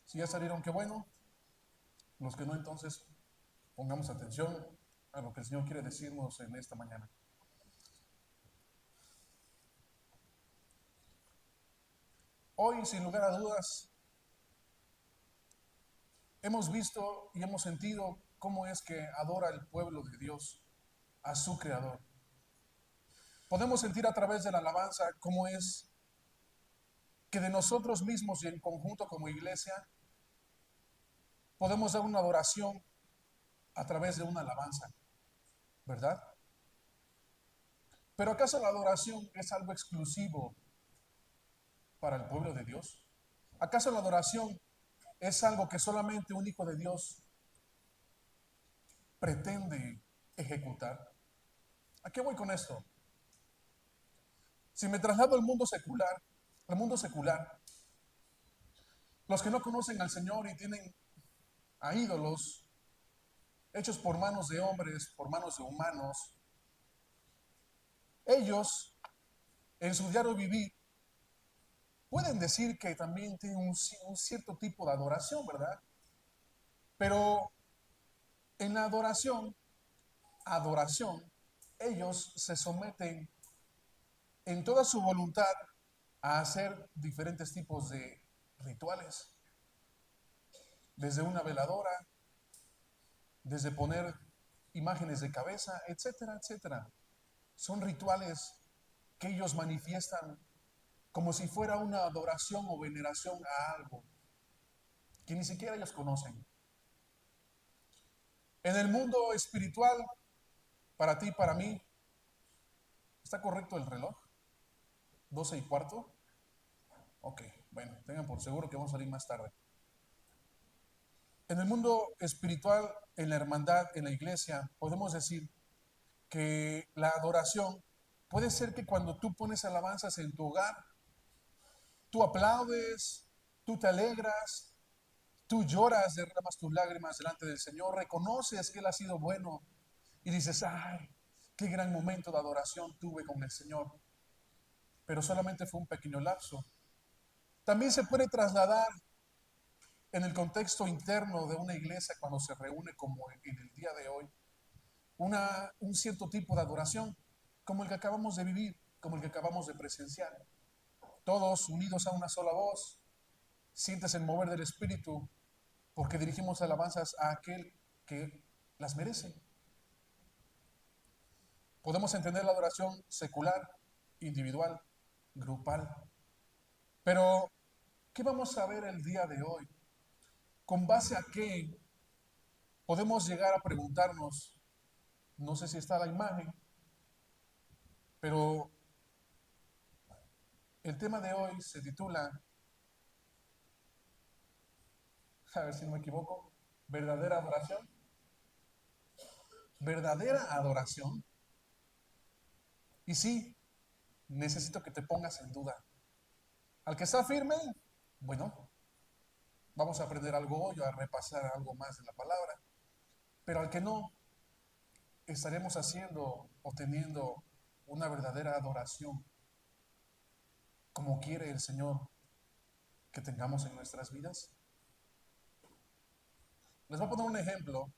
Si ya salieron, qué bueno. Los que no, entonces pongamos atención a lo que el Señor quiere decirnos en esta mañana. Hoy, sin lugar a dudas, hemos visto y hemos sentido cómo es que adora el pueblo de Dios a su Creador. Podemos sentir a través de la alabanza cómo es que de nosotros mismos y en conjunto como iglesia podemos dar una adoración a través de una alabanza, ¿verdad? Pero ¿acaso la adoración es algo exclusivo para el pueblo de Dios? ¿Acaso la adoración es algo que solamente un hijo de Dios pretende ejecutar? ¿A qué voy con esto? Si me traslado al mundo secular, los que no conocen al Señor y tienen a ídolos hechos por manos de hombres, por manos de humanos, ellos en su diario vivir pueden decir que también tienen un cierto tipo de adoración, ¿verdad? Pero en la adoración, ellos se someten en toda su voluntad a hacer diferentes tipos de rituales, desde una veladora, desde poner imágenes de cabeza, etcétera, etcétera. Son rituales que ellos manifiestan como si fuera una adoración o veneración a algo que ni siquiera ellos conocen. En el mundo espiritual, para ti, para mí, ¿está correcto el reloj? 12:15. Ok, bueno, tengan por seguro que vamos a salir más tarde. En el mundo espiritual, en la hermandad, en la iglesia, podemos decir que la adoración puede ser que cuando tú pones alabanzas en tu hogar, tú aplaudes, tú te alegras, tú lloras, derramas tus lágrimas delante del Señor, reconoces que Él ha sido bueno y dices, ay, qué gran momento de adoración tuve con el Señor, pero solamente fue un pequeño lapso. También se puede trasladar en el contexto interno de una iglesia cuando se reúne como en el día de hoy, un cierto tipo de adoración, como el que acabamos de vivir, como el que acabamos de presenciar. Todos unidos a una sola voz, sientes el mover del Espíritu, porque dirigimos alabanzas a aquel que las merece. Podemos entender la adoración secular, individual, grupal, pero ¿qué vamos a ver el día de hoy? ¿Con base a qué podemos llegar a preguntarnos? No sé si está la imagen, pero el tema de hoy se titula, a ver si no me equivoco, verdadera adoración. Verdadera adoración. Y sí, necesito que te pongas en duda. Al que está firme, bueno, vamos a aprender algo hoy, a repasar algo más de la palabra. Pero al que no, estaremos haciendo o teniendo una verdadera adoración como quiere el Señor que tengamos en nuestras vidas. Les voy a poner un ejemplo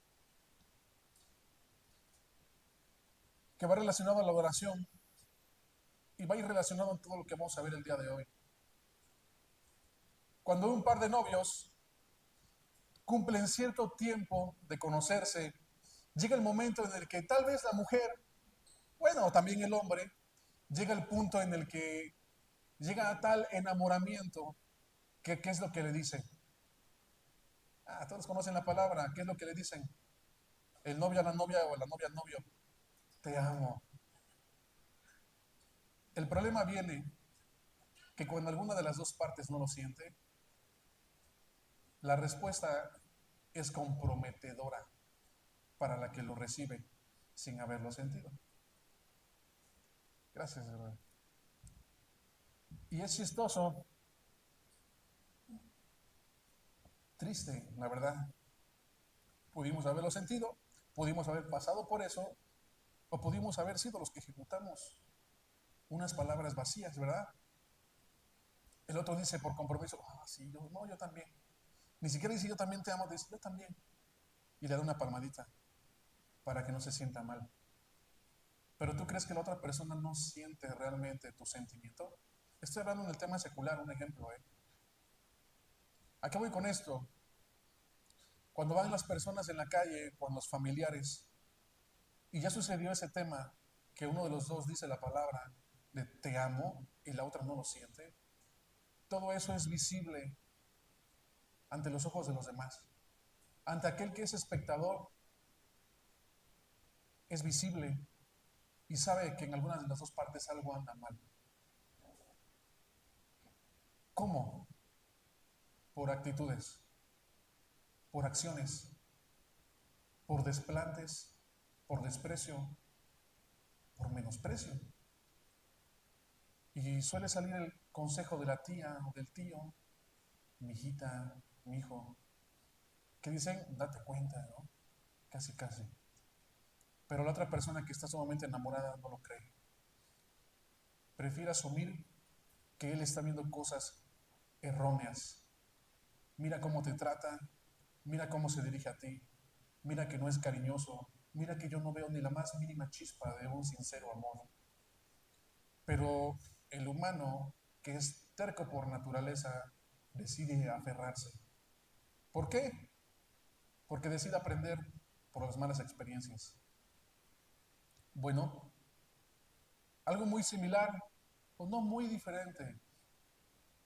que va relacionado a la adoración y va a ir relacionado en todo lo que vamos a ver el día de hoy. Cuando un par de novios cumplen cierto tiempo de conocerse, llega el momento en el que tal vez la mujer, bueno, también el hombre, llega el punto en el que llega a tal enamoramiento que ¿qué es lo que le dicen? Ah, todos conocen la palabra, ¿qué es lo que le dicen? El novio a la novia o la novia al novio, te amo. El problema viene que cuando alguna de las dos partes no lo siente, la respuesta es comprometedora para la que lo recibe sin haberlo sentido. Gracias, hermano. Y es chistoso, triste, la verdad. Pudimos haberlo sentido, pudimos haber pasado por eso, o pudimos haber sido los que ejecutamos unas palabras vacías, ¿verdad? El otro dice por compromiso, ah, sí, yo, no, yo también. Ni siquiera dice yo también te amo, dice yo también. Y le da una palmadita para que no se sienta mal. Pero tú crees que la otra persona no siente realmente tu sentimiento. Estoy hablando en el tema secular, un ejemplo. ¿A qué voy con esto? Cuando van las personas en la calle con los familiares y ya sucedió ese tema que uno de los dos dice la palabra de te amo y la otra no lo siente, todo eso es visible ante los ojos de los demás. Ante aquel que es espectador es visible y sabe que en algunas de las dos partes algo anda mal. ¿Cómo? Por actitudes, por acciones, por desplantes, por desprecio, por menosprecio. Y suele salir el consejo de la tía o del tío, mi hijita, mi hijo, que dicen, date cuenta, ¿no? Casi, casi. Pero la otra persona que está sumamente enamorada no lo cree. Prefiere asumir que él está viendo cosas erróneas. Mira cómo te trata, mira cómo se dirige a ti, mira que no es cariñoso, mira que yo no veo ni la más mínima chispa de un sincero amor. Pero el humano, que es terco por naturaleza, decide aferrarse. ¿Por qué? Porque decide aprender por las malas experiencias. Bueno, algo muy similar o no muy diferente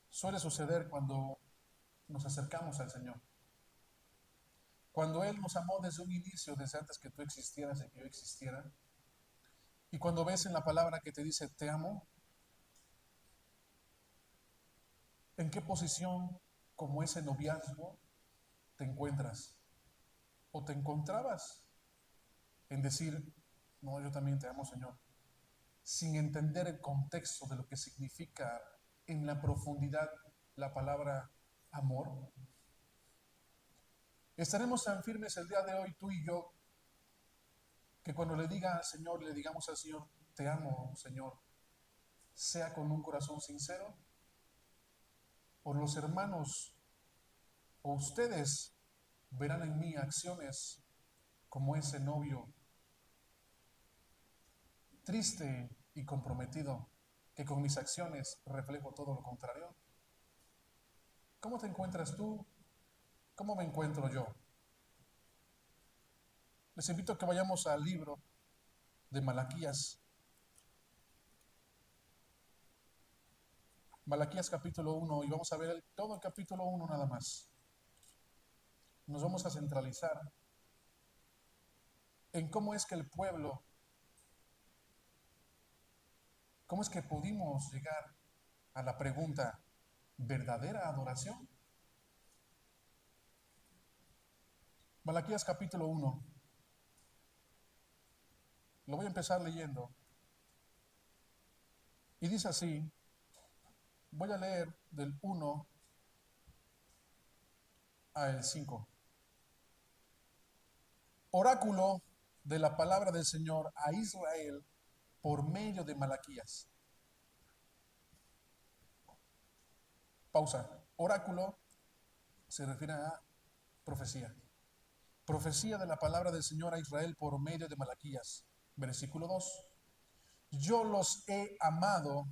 suele suceder cuando nos acercamos al Señor. Cuando Él nos amó desde un inicio, desde antes que tú existieras y que yo existiera, y cuando ves en la palabra que te dice te amo, ¿en qué posición como ese noviazgo te encuentras? ¿O te encontrabas en decir, no, yo también te amo, Señor, sin entender el contexto de lo que significa en la profundidad la palabra amor? Estaremos tan firmes el día de hoy, tú y yo, que cuando le diga al Señor, le digamos al Señor, te amo, Señor, sea con un corazón sincero, o los hermanos o ustedes verán en mí acciones como ese novio triste y comprometido, que con mis acciones reflejo todo lo contrario. ¿Cómo te encuentras tú? ¿Cómo me encuentro yo? Les invito a que vayamos al libro de Malaquías. Malaquías capítulo 1 y vamos a ver todo el capítulo 1 nada más. Nos vamos a centralizar en cómo es que el pueblo, cómo es que pudimos llegar a la pregunta, ¿verdadera adoración? Malaquías capítulo 1. Lo voy a empezar leyendo. Y dice así, voy a leer del 1 al 5. Oráculo de la palabra del Señor a Israel por medio de Malaquías. Pausa. Oráculo se refiere a profecía. Profecía de la palabra del Señor a Israel por medio de Malaquías. Versículo 2. Yo los he amado,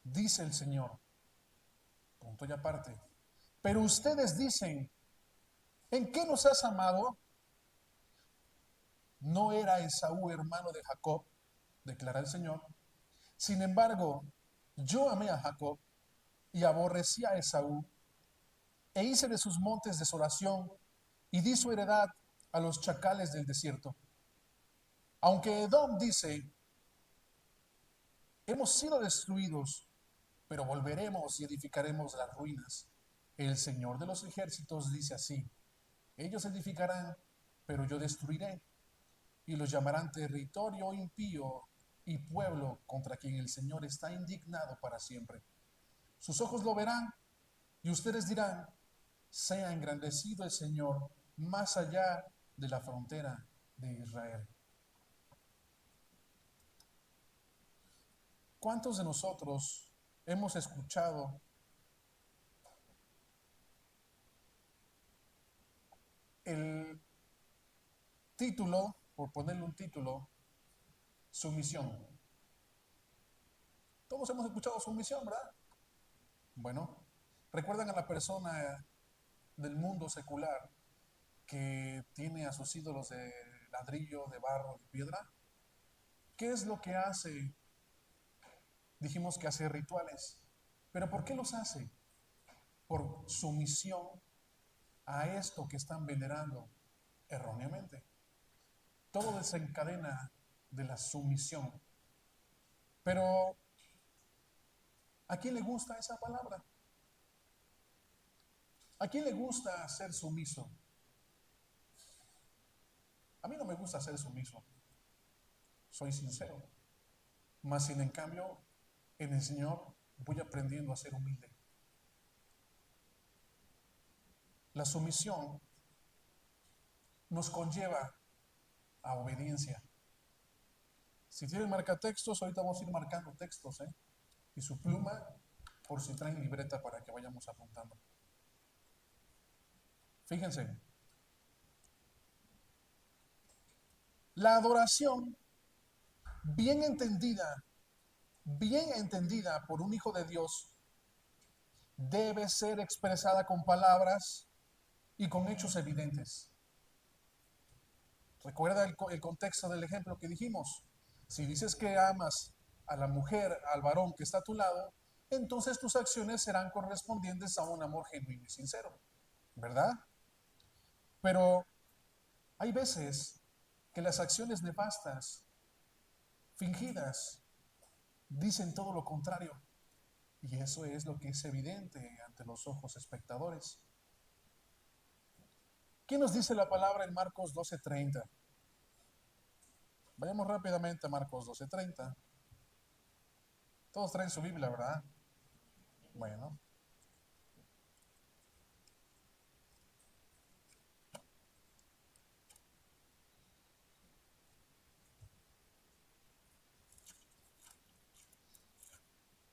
dice el Señor. Punto y aparte. Pero ustedes dicen, ¿en qué nos has amado? ¿No era Esaú hermano de Jacob? Declara el Señor. Sin embargo, yo amé a Jacob y aborrecí a Esaú, e hice de sus montes desolación y di su heredad a los chacales del desierto. Aunque Edom dice, hemos sido destruidos, pero volveremos y edificaremos las ruinas. El Señor de los ejércitos dice así, ellos edificarán, pero yo destruiré, y los llamarán territorio impío y pueblo contra quien el Señor está indignado para siempre. Sus ojos lo verán y ustedes dirán, sea engrandecido el Señor más allá de la frontera de Israel. ¿Cuántos de nosotros hemos escuchado Título, por ponerle un título, sumisión. Todos hemos escuchado sumisión, ¿verdad? Bueno, ¿recuerdan a la persona del mundo secular que tiene a sus ídolos de ladrillo, de barro, de piedra? ¿Qué es lo que hace? Dijimos que hace rituales. ¿Pero por qué los hace? Por sumisión a esto que están venerando erróneamente. Todo desencadena de la sumisión. Pero, ¿a quién le gusta esa palabra? ¿A quién le gusta ser sumiso? A mí no me gusta ser sumiso, soy sincero. Mas sin en cambio, en el Señor voy aprendiendo a ser humilde. La sumisión nos conlleva a obediencia. Si tienen marcatextos, ahorita vamos a ir marcando textos, ¿eh? Y su pluma, por si traen libreta para que vayamos apuntando. Fíjense, la adoración bien entendida por un hijo de Dios, debe ser expresada con palabras y con hechos evidentes. Recuerda el contexto del ejemplo que dijimos. Si dices que amas a la mujer, al varón que está a tu lado, entonces tus acciones serán correspondientes a un amor genuino y sincero, ¿verdad? Pero hay veces que las acciones nefastas, fingidas, dicen todo lo contrario. Y eso es lo que es evidente ante los ojos espectadores. ¿Qué nos dice la palabra en Marcos 12:30? Vayamos rápidamente a Marcos 12:30. Todos traen su Biblia, ¿verdad? Bueno,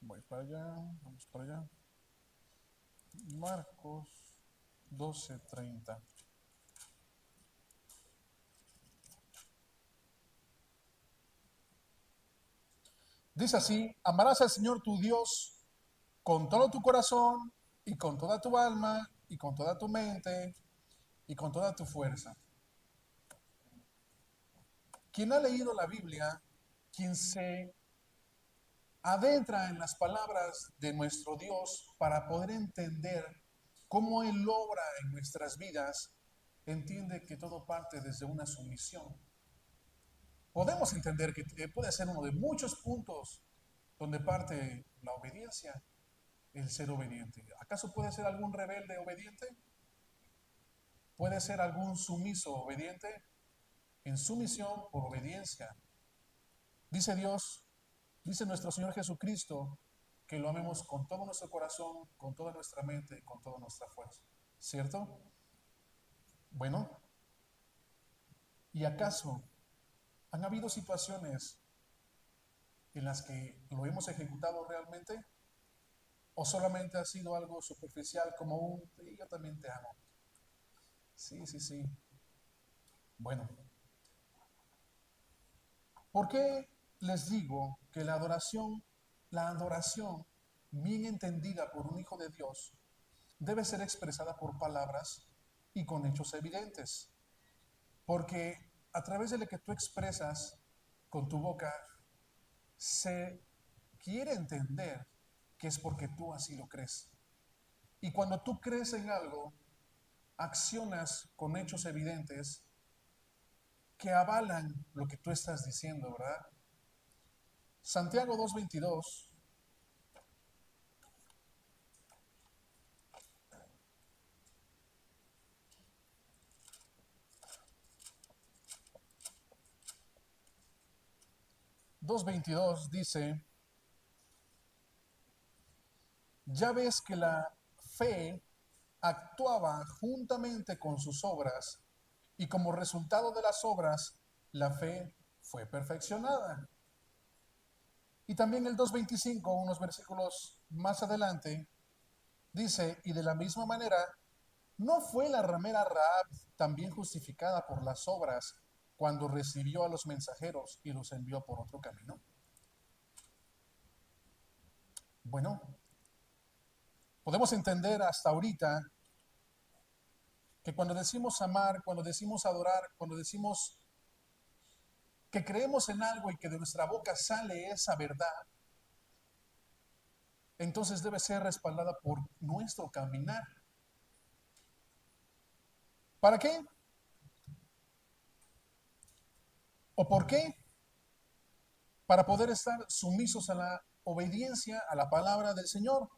voy para allá, vamos para allá. Marcos 12:30. Dice así: amarás al Señor tu Dios con todo tu corazón y con toda tu alma y con toda tu mente y con toda tu fuerza. Quien ha leído la Biblia, quien se adentra en las palabras de nuestro Dios para poder entender cómo Él obra en nuestras vidas, entiende que todo parte desde una sumisión. Podemos entender que puede ser uno de muchos puntos donde parte la obediencia, el ser obediente. ¿Acaso puede ser algún rebelde obediente? ¿Puede ser algún sumiso obediente? En sumisión por obediencia. Dice Dios, dice nuestro Señor Jesucristo, que lo amemos con todo nuestro corazón, con toda nuestra mente y con toda nuestra fuerza. ¿Cierto? Bueno, ¿y acaso han habido situaciones en las que lo hemos ejecutado realmente? ¿O solamente ha sido algo superficial como un, sí, yo también te amo? Sí, sí, sí. Bueno, ¿por qué les digo que la adoración bien entendida por un hijo de Dios, debe ser expresada por palabras y con hechos evidentes? Porque a través de lo que tú expresas con tu boca, se quiere entender que es porque tú así lo crees. Y cuando tú crees en algo, accionas con hechos evidentes que avalan lo que tú estás diciendo, ¿verdad? Santiago 2:22 2:22 dice: ya ves que la fe actuaba juntamente con sus obras, y como resultado de las obras, la fe fue perfeccionada. Y también el 2:25, unos versículos más adelante, dice: y de la misma manera, ¿no fue la ramera Rahab también justificada por las obras cuando recibió a los mensajeros y los envió por otro camino? Bueno, podemos entender hasta ahorita que cuando decimos amar, cuando decimos adorar, cuando decimos que creemos en algo y que de nuestra boca sale esa verdad, entonces debe ser respaldada por nuestro caminar. ¿Para qué? ¿O por qué? Para poder estar sumisos a la obediencia a la palabra del Señor.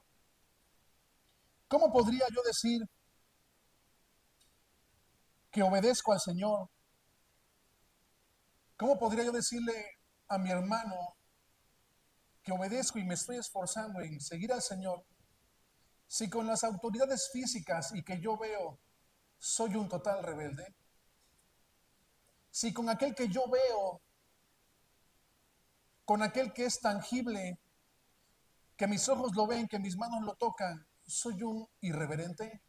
¿Cómo podría yo decir que obedezco al Señor? ¿Cómo podría yo decirle a mi hermano que obedezco y me estoy esforzando en seguir al Señor si con las autoridades físicas y que yo veo soy un total rebelde? Si con aquel que yo veo, con aquel que es tangible, que mis ojos lo ven, que mis manos lo tocan, soy un irreverente.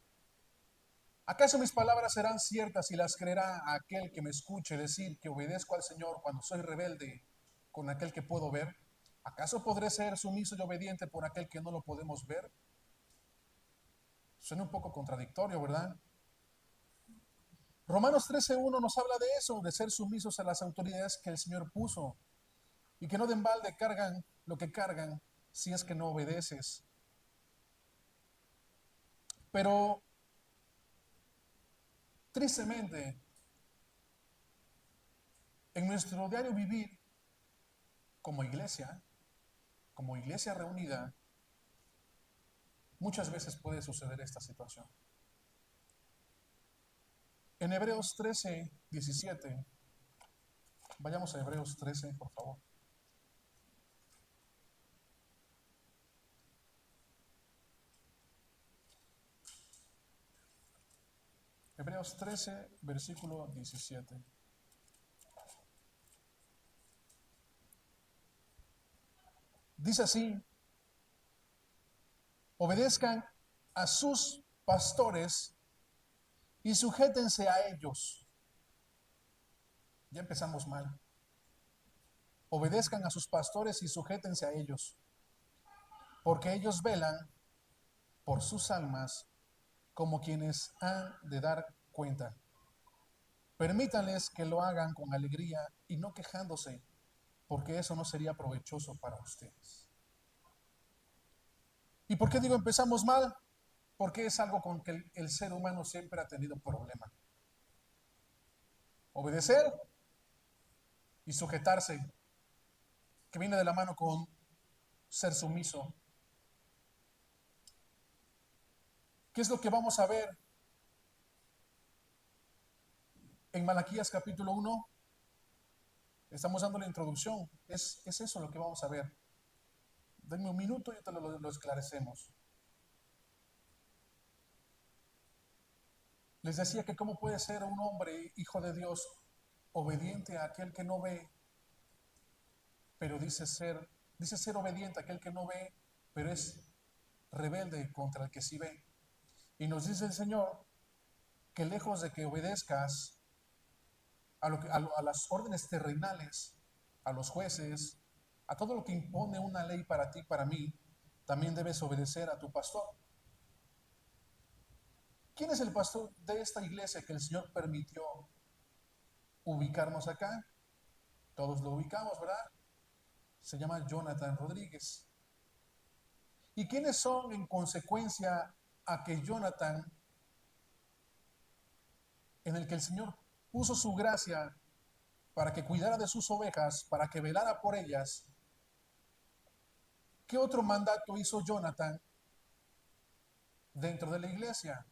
¿Acaso mis palabras serán ciertas y las creerá aquel que me escuche decir que obedezco al Señor cuando soy rebelde con aquel que puedo ver? ¿Acaso podré ser sumiso y obediente por aquel que no lo podemos ver? Suena un poco contradictorio, ¿verdad? Romanos 13:1 nos habla de eso, de ser sumisos a las autoridades que el Señor puso y que no de embalde cargan lo que cargan si es que no obedeces. Pero tristemente, en nuestro diario vivir como iglesia reunida, muchas veces puede suceder esta situación. En Hebreos 13:17, vayamos a Hebreos 13, por favor. Hebreos 13, versículo 17. Dice así: obedezcan a sus pastores y sujétense a ellos. Ya empezamos mal. Obedezcan a sus pastores y sujétense a ellos, porque ellos velan por sus almas como quienes han de dar cuenta. Permítanles que lo hagan con alegría y no quejándose, porque eso no sería provechoso para ustedes. ¿Y por qué digo empezamos mal? Porque es algo con que el ser humano siempre ha tenido problema. Obedecer y sujetarse, que viene de la mano con ser sumiso. ¿Qué es lo que vamos a ver en Malaquías capítulo 1? Estamos dando la introducción. Es eso lo que vamos a ver. Denme un minuto y te lo esclarecemos. Les decía que cómo puede ser un hombre, hijo de Dios, obediente a aquel que no ve, pero dice ser obediente a aquel que no ve, pero es rebelde contra el que sí ve. Y nos dice el Señor que lejos de que obedezcas a las órdenes terrenales, a los jueces, a todo lo que impone una ley para ti, para mí, también debes obedecer a tu pastor. ¿Quién es el pastor de esta iglesia que el Señor permitió ubicarnos acá? Todos lo ubicamos, ¿verdad? Se llama Jonathan Rodríguez. ¿Y quiénes son en consecuencia a que Jonathan, en el que el Señor puso su gracia para que cuidara de sus ovejas, para que velara por ellas? ¿Qué otro mandato hizo Jonathan dentro de la iglesia?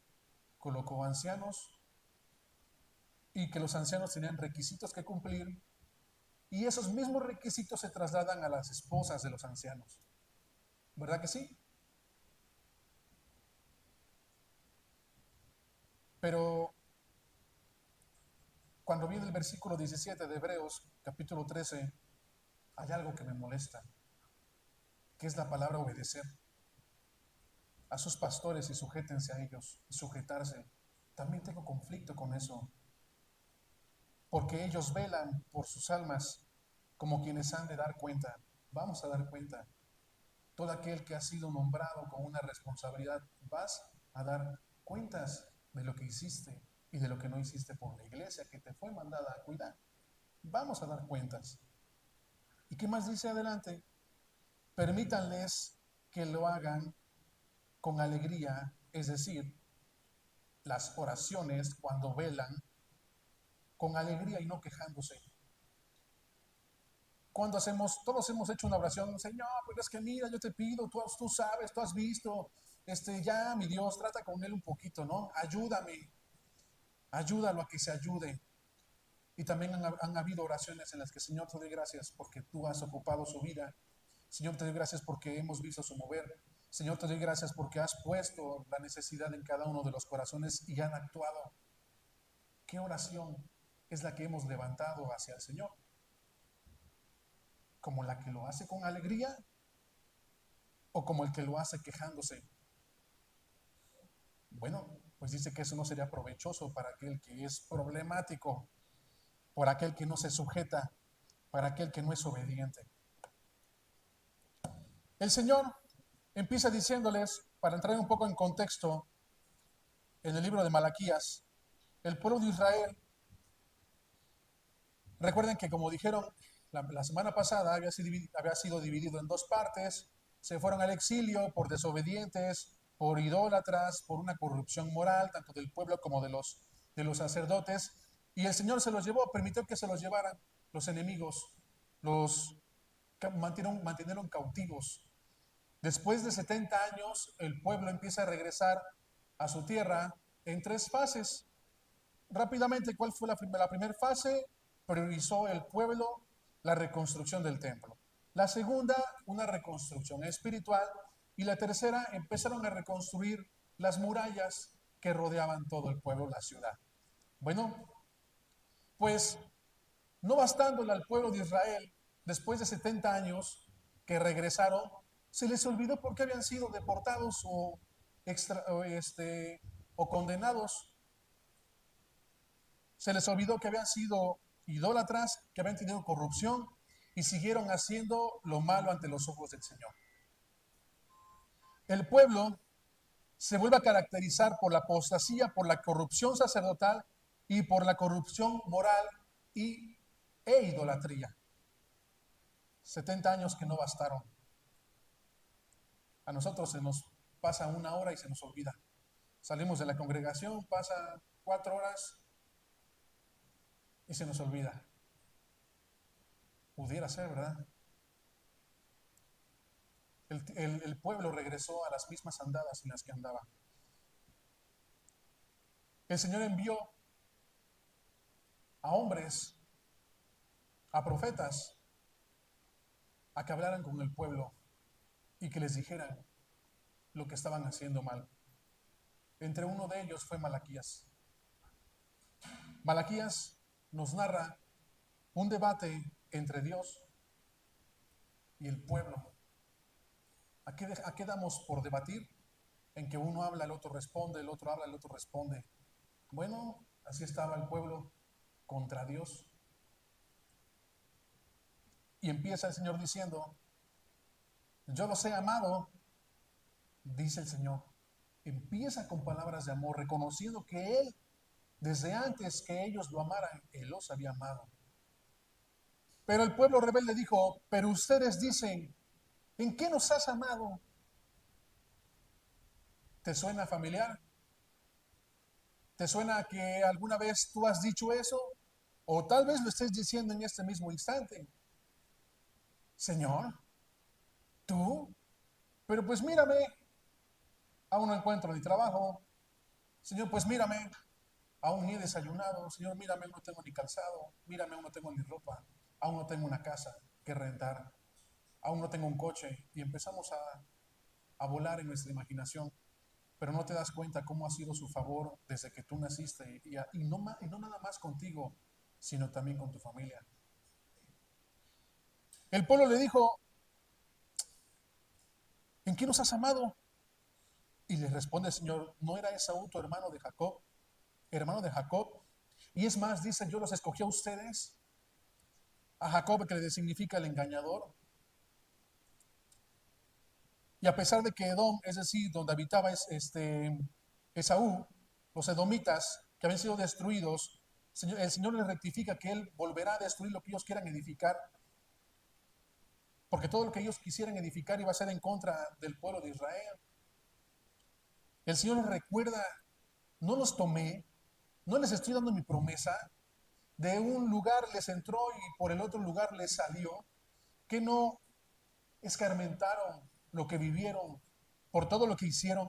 Colocó ancianos y que los ancianos tenían requisitos que cumplir y esos mismos requisitos se trasladan a las esposas de los ancianos. ¿Verdad que sí? Pero cuando viene el versículo 17 de Hebreos, capítulo 13, hay algo que me molesta, que es la palabra obedecer. A sus pastores y sujétense a ellos, y sujetarse. También tengo conflicto con eso. porque ellos velan por sus almas como quienes han de dar cuenta. Vamos a dar cuenta. Todo aquel que ha sido nombrado con una responsabilidad, vas a dar cuentas de lo que hiciste y de lo que no hiciste por la iglesia que te fue mandada a cuidar. Vamos a dar cuentas. ¿Y qué más dice adelante? Permítanles que lo hagan con alegría, es decir, las oraciones cuando velan, con alegría y no quejándose. Cuando todos hemos hecho una oración, Señor, pero es que mira, yo te pido, tú sabes, tú has visto, ya mi Dios, trata con él un poquito, ¿no? Ayúdame, ayúdalo a que se ayude. Y también han habido oraciones en las que, Señor, te doy gracias porque tú has ocupado su vida. Señor, te doy gracias porque hemos visto su mover. Señor, te doy gracias porque has puesto la necesidad en cada uno de los corazones y han actuado. ¿Qué oración es la que hemos levantado hacia el Señor? ¿Como la que lo hace con alegría o como el que lo hace quejándose? Bueno, pues dice que eso no sería provechoso para aquel que es problemático, por aquel que no se sujeta, para aquel que no es obediente. El Señor empieza diciéndoles, para entrar un poco en contexto, en el libro de Malaquías, el pueblo de Israel, recuerden que como dijeron la semana pasada, había sido dividido en dos partes, se fueron al exilio por desobedientes, por idólatras, por una corrupción moral, tanto del pueblo como de los sacerdotes, y el Señor se los llevó, permitió que se los llevaran los enemigos, los mantuvieron cautivos. Después de 70 años, el pueblo empieza a regresar a su tierra en tres fases. Rápidamente, ¿cuál fue la primera fase? Priorizó el pueblo la reconstrucción del templo. La segunda, una reconstrucción espiritual. Y la tercera, empezaron a reconstruir las murallas que rodeaban todo el pueblo, la ciudad. Bueno, pues no bastándole al pueblo de Israel, después de 70 años que regresaron, se les olvidó por qué habían sido deportados o condenados. Se les olvidó que habían sido idólatras, que habían tenido corrupción y siguieron haciendo lo malo ante los ojos del Señor. El pueblo se vuelve a caracterizar por la apostasía, por la corrupción sacerdotal y por la corrupción moral e idolatría. 70 años que no bastaron. A nosotros se nos pasa una hora y se nos olvida. Salimos de la congregación, pasa 4 horas y se nos olvida. Pudiera ser, ¿verdad? El pueblo regresó a las mismas andadas en las que andaba. El Señor envió a hombres, a profetas, a que hablaran con el pueblo y que les dijeran lo que estaban haciendo mal. Entre uno de ellos fue Malaquías. Malaquías nos narra un debate entre Dios y el pueblo. ¿A qué damos por debatir? En que uno habla, el otro responde, el otro habla, el otro responde. Bueno, así estaba el pueblo contra Dios. Y empieza el Señor diciendo, yo los he amado, dice el Señor. Empieza con palabras de amor, reconociendo que Él, desde antes que ellos lo amaran, Él los había amado. Pero el pueblo rebelde dijo, pero ustedes dicen, ¿en qué nos has amado? ¿Te suena familiar? ¿Te suena que alguna vez tú has dicho eso? O tal vez lo estés diciendo en este mismo instante. Señor, ¿tú? Pero pues mírame, aún no encuentro ni trabajo. Señor, pues mírame, aún ni he desayunado. Señor, mírame, aún no tengo ni calzado. Mírame, aún no tengo ni ropa. Aún no tengo una casa que rentar. Aún no tengo un coche. Y empezamos a volar en nuestra imaginación. Pero no te das cuenta cómo ha sido su favor desde que tú naciste. Y no nada más contigo, sino también con tu familia. El pueblo le dijo, ¿en qué nos has amado? Y le responde el Señor, ¿no era Esaú tu hermano de Jacob? Hermano de Jacob. Y es más, dice, yo los escogí a ustedes, a Jacob, que le significa el engañador. Y a pesar de que Edom, es decir, donde habitaba Esaú, los edomitas, que habían sido destruidos, el Señor les rectifica que Él volverá a destruir lo que ellos quieran edificar, porque todo lo que ellos quisieran edificar iba a ser en contra del pueblo de Israel. El Señor les recuerda, no los tomé, no les estoy dando mi promesa, de un lugar les entró y por el otro lugar les salió, que no escarmentaron lo que vivieron por todo lo que hicieron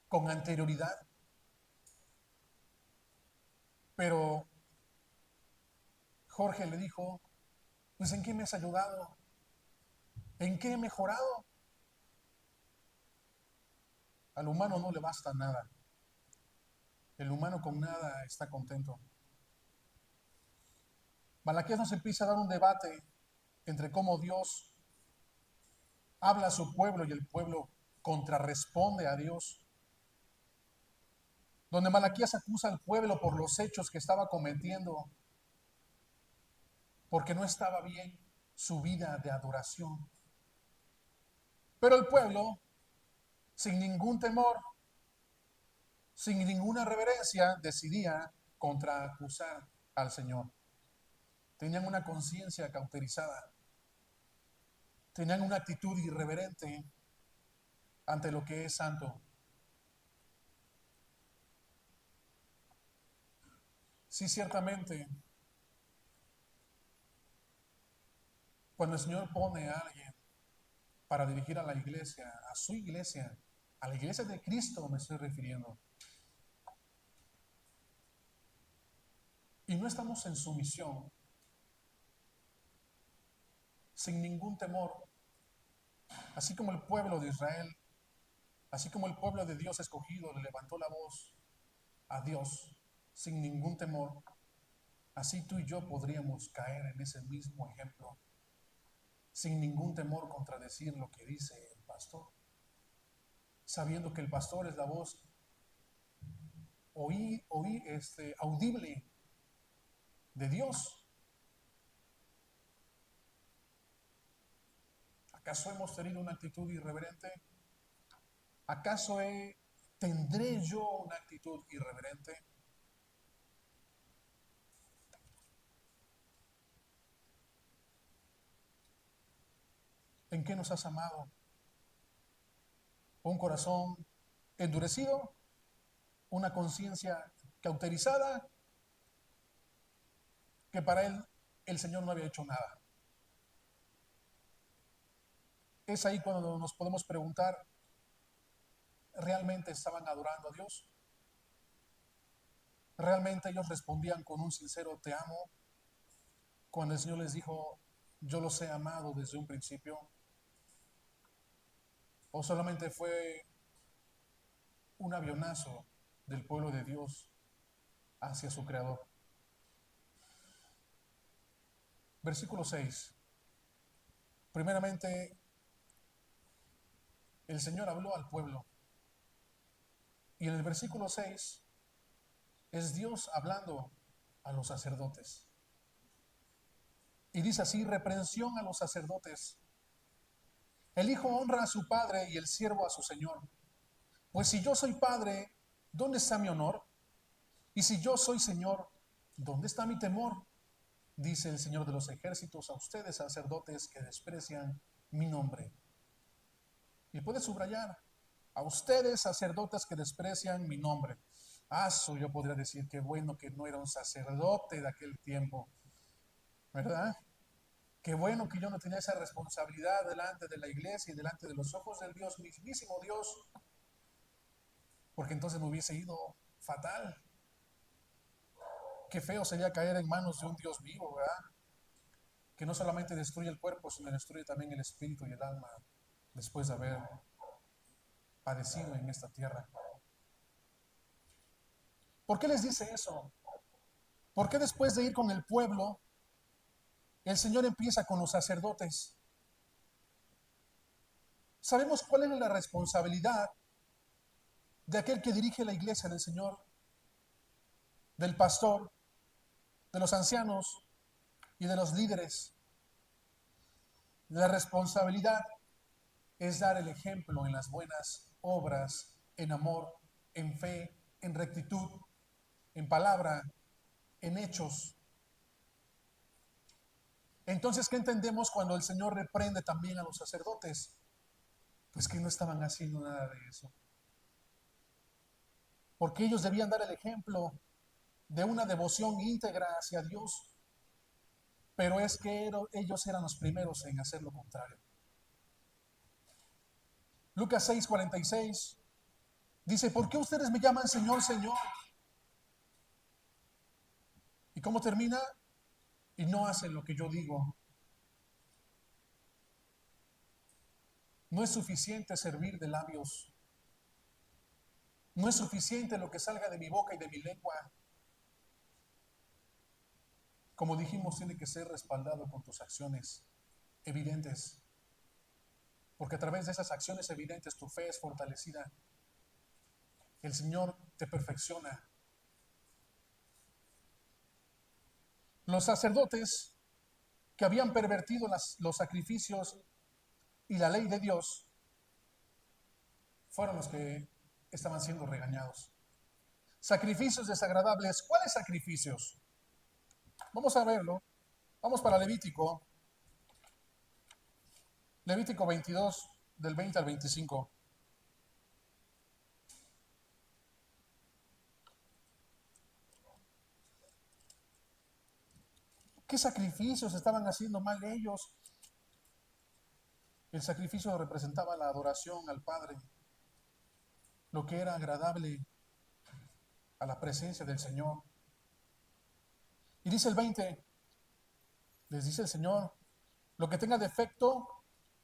con anterioridad. Pero Jorge le dijo, pues ¿en qué me has ayudado? ¿En qué he mejorado? Al humano no le basta nada. El humano con nada está contento. Malaquías nos empieza a dar un debate entre cómo Dios habla a su pueblo y el pueblo contrarresponde a Dios, donde Malaquías acusa al pueblo por los hechos que estaba cometiendo, porque no estaba bien su vida de adoración. Pero el pueblo, sin ningún temor, sin ninguna reverencia, decidía contraacusar al Señor. Tenían una conciencia cauterizada, tenían una actitud irreverente ante lo que es santo. Sí, ciertamente, cuando el Señor pone a alguien para dirigir a la iglesia, a su iglesia, a la iglesia de Cristo me estoy refiriendo, y no estamos en sumisión, sin ningún temor, así como el pueblo de Israel, así como el pueblo de Dios escogido le levantó la voz a Dios sin ningún temor, así tú y yo podríamos caer en ese mismo ejemplo, sin ningún temor contradecir lo que dice el pastor, sabiendo que el pastor es la voz audible de Dios. ¿Acaso hemos tenido una actitud irreverente? ¿Acaso tendré yo una actitud irreverente? ¿En qué nos has amado? ¿Un corazón endurecido? ¿Una conciencia cauterizada? Que para él el Señor no había hecho nada. Es ahí cuando nos podemos preguntar, ¿realmente estaban adorando a Dios? ¿Realmente ellos respondían con un sincero te amo? Cuando el Señor les dijo, yo los he amado desde un principio. ¿O solamente fue un avionazo del pueblo de Dios hacia su Creador? Versículo 6. Primeramente, el Señor habló al pueblo. Y en el versículo 6 es Dios hablando a los sacerdotes. Y dice así, reprensión a los sacerdotes. El hijo honra a su padre y el siervo a su señor. Pues si yo soy padre, ¿dónde está mi honor? Y si yo soy señor, ¿dónde está mi temor? Dice el Señor de los ejércitos a ustedes, sacerdotes, que desprecian mi nombre. Y puede subrayar, a ustedes, sacerdotes, que desprecian mi nombre. Yo podría decir que bueno que no era un sacerdote de aquel tiempo, ¿verdad? Qué bueno que yo no tenía esa responsabilidad delante de la iglesia y delante de los ojos del Dios, mismísimo Dios, porque entonces me hubiese ido fatal. Qué feo sería caer en manos de un Dios vivo, ¿verdad? Que no solamente destruye el cuerpo, sino destruye también el espíritu y el alma después de haber padecido en esta tierra. ¿Por qué les dice eso? ¿Por qué después de ir con el pueblo, el Señor empieza con los sacerdotes? Sabemos cuál es la responsabilidad de aquel que dirige la iglesia del Señor, del pastor, de los ancianos y de los líderes. La responsabilidad es dar el ejemplo en las buenas obras, en amor, en fe, en rectitud, en palabra, en hechos. Entonces, ¿qué entendemos cuando el Señor reprende también a los sacerdotes? Pues que no estaban haciendo nada de eso. Porque ellos debían dar el ejemplo de una devoción íntegra hacia Dios. Pero es que ellos eran los primeros en hacer lo contrario. Lucas 6:46 dice, ¿por qué ustedes me llaman Señor, Señor? ¿Y cómo termina? Y no hacen lo que yo digo. No es suficiente servir de labios. No es suficiente lo que salga de mi boca y de mi lengua. Como dijimos, tiene que ser respaldado con tus acciones evidentes. Porque a través de esas acciones evidentes tu fe es fortalecida. El Señor te perfecciona. Los sacerdotes que habían pervertido los sacrificios y la ley de Dios fueron los que estaban siendo regañados. Sacrificios desagradables. ¿Cuáles sacrificios? Vamos a verlo. Vamos para Levítico. Levítico 22, del 20 al 25. ¿Qué sacrificios estaban haciendo mal ellos? El sacrificio representaba la adoración al Padre, lo que era agradable a la presencia del Señor. Y dice el 20, les dice el Señor, lo que tenga defecto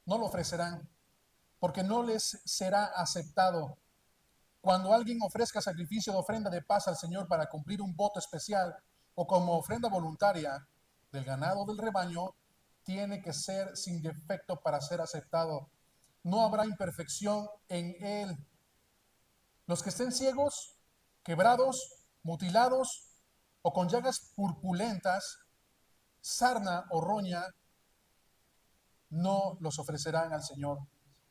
no lo ofrecerán, porque no les será aceptado. Cuando alguien ofrezca sacrificio de ofrenda de paz al Señor para cumplir un voto especial o como ofrenda voluntaria del ganado del rebaño, tiene que ser sin defecto para ser aceptado. No habrá imperfección en él. Los que estén ciegos, quebrados, mutilados o con llagas purpulentas, sarna o roña, no los ofrecerán al Señor,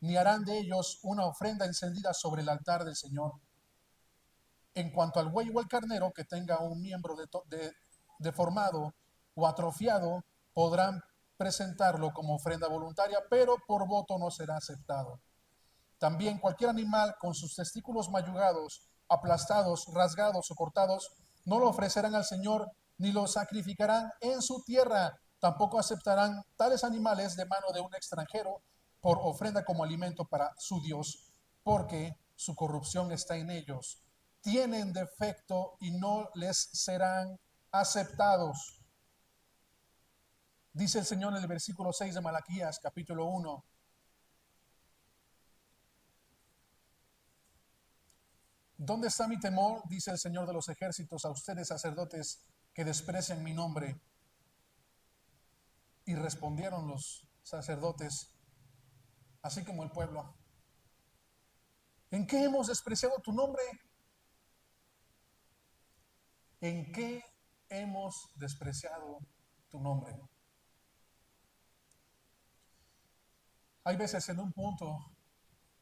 ni harán de ellos una ofrenda encendida sobre el altar del Señor. En cuanto al buey o al carnero que tenga un miembro deformado o atrofiado, podrán presentarlo como ofrenda voluntaria, pero por voto no será aceptado. También cualquier animal con sus testículos mayugados, aplastados, rasgados o cortados, no lo ofrecerán al Señor ni lo sacrificarán en su tierra. Tampoco aceptarán tales animales de mano de un extranjero por ofrenda como alimento para su Dios, porque su corrupción está en ellos. Tienen defecto y no les serán aceptados. Dice el Señor en el versículo 6 de Malaquías, capítulo 1. ¿Dónde está mi temor? Dice el Señor de los ejércitos a ustedes, sacerdotes, que desprecian mi nombre. Y respondieron los sacerdotes, así como el pueblo, ¿en qué hemos despreciado tu nombre? ¿En qué hemos despreciado tu nombre? Hay veces en un punto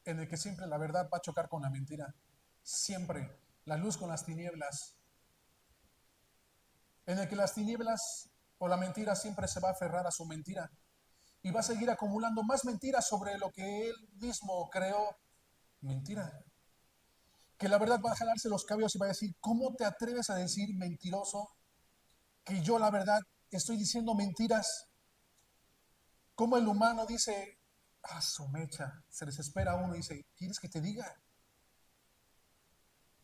en el que siempre la verdad va a chocar con la mentira. Siempre la luz con las tinieblas. En el que las tinieblas o la mentira siempre se va a aferrar a su mentira y va a seguir acumulando más mentiras sobre lo que él mismo creó. Mentira. Que la verdad va a jalarse los cabellos y va a decir, ¿cómo te atreves a decir, mentiroso, que yo la verdad estoy diciendo mentiras? Como el humano dice, su mecha, se desespera uno y dice, ¿quieres que te diga?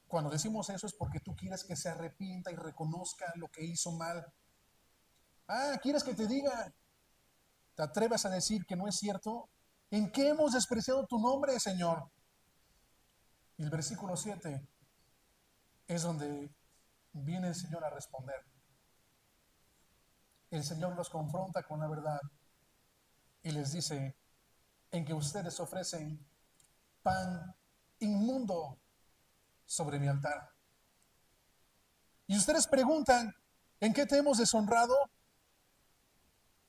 Cuando decimos eso es porque tú quieres que se arrepienta y reconozca lo que hizo mal. ¿Quieres que te diga? ¿Te atreves a decir que no es cierto? ¿En qué hemos despreciado tu nombre, Señor? Y el versículo 7 es donde viene el Señor a responder. El Señor los confronta con la verdad y les dice, en que ustedes ofrecen pan inmundo sobre mi altar. Y ustedes preguntan, ¿En qué te hemos deshonrado?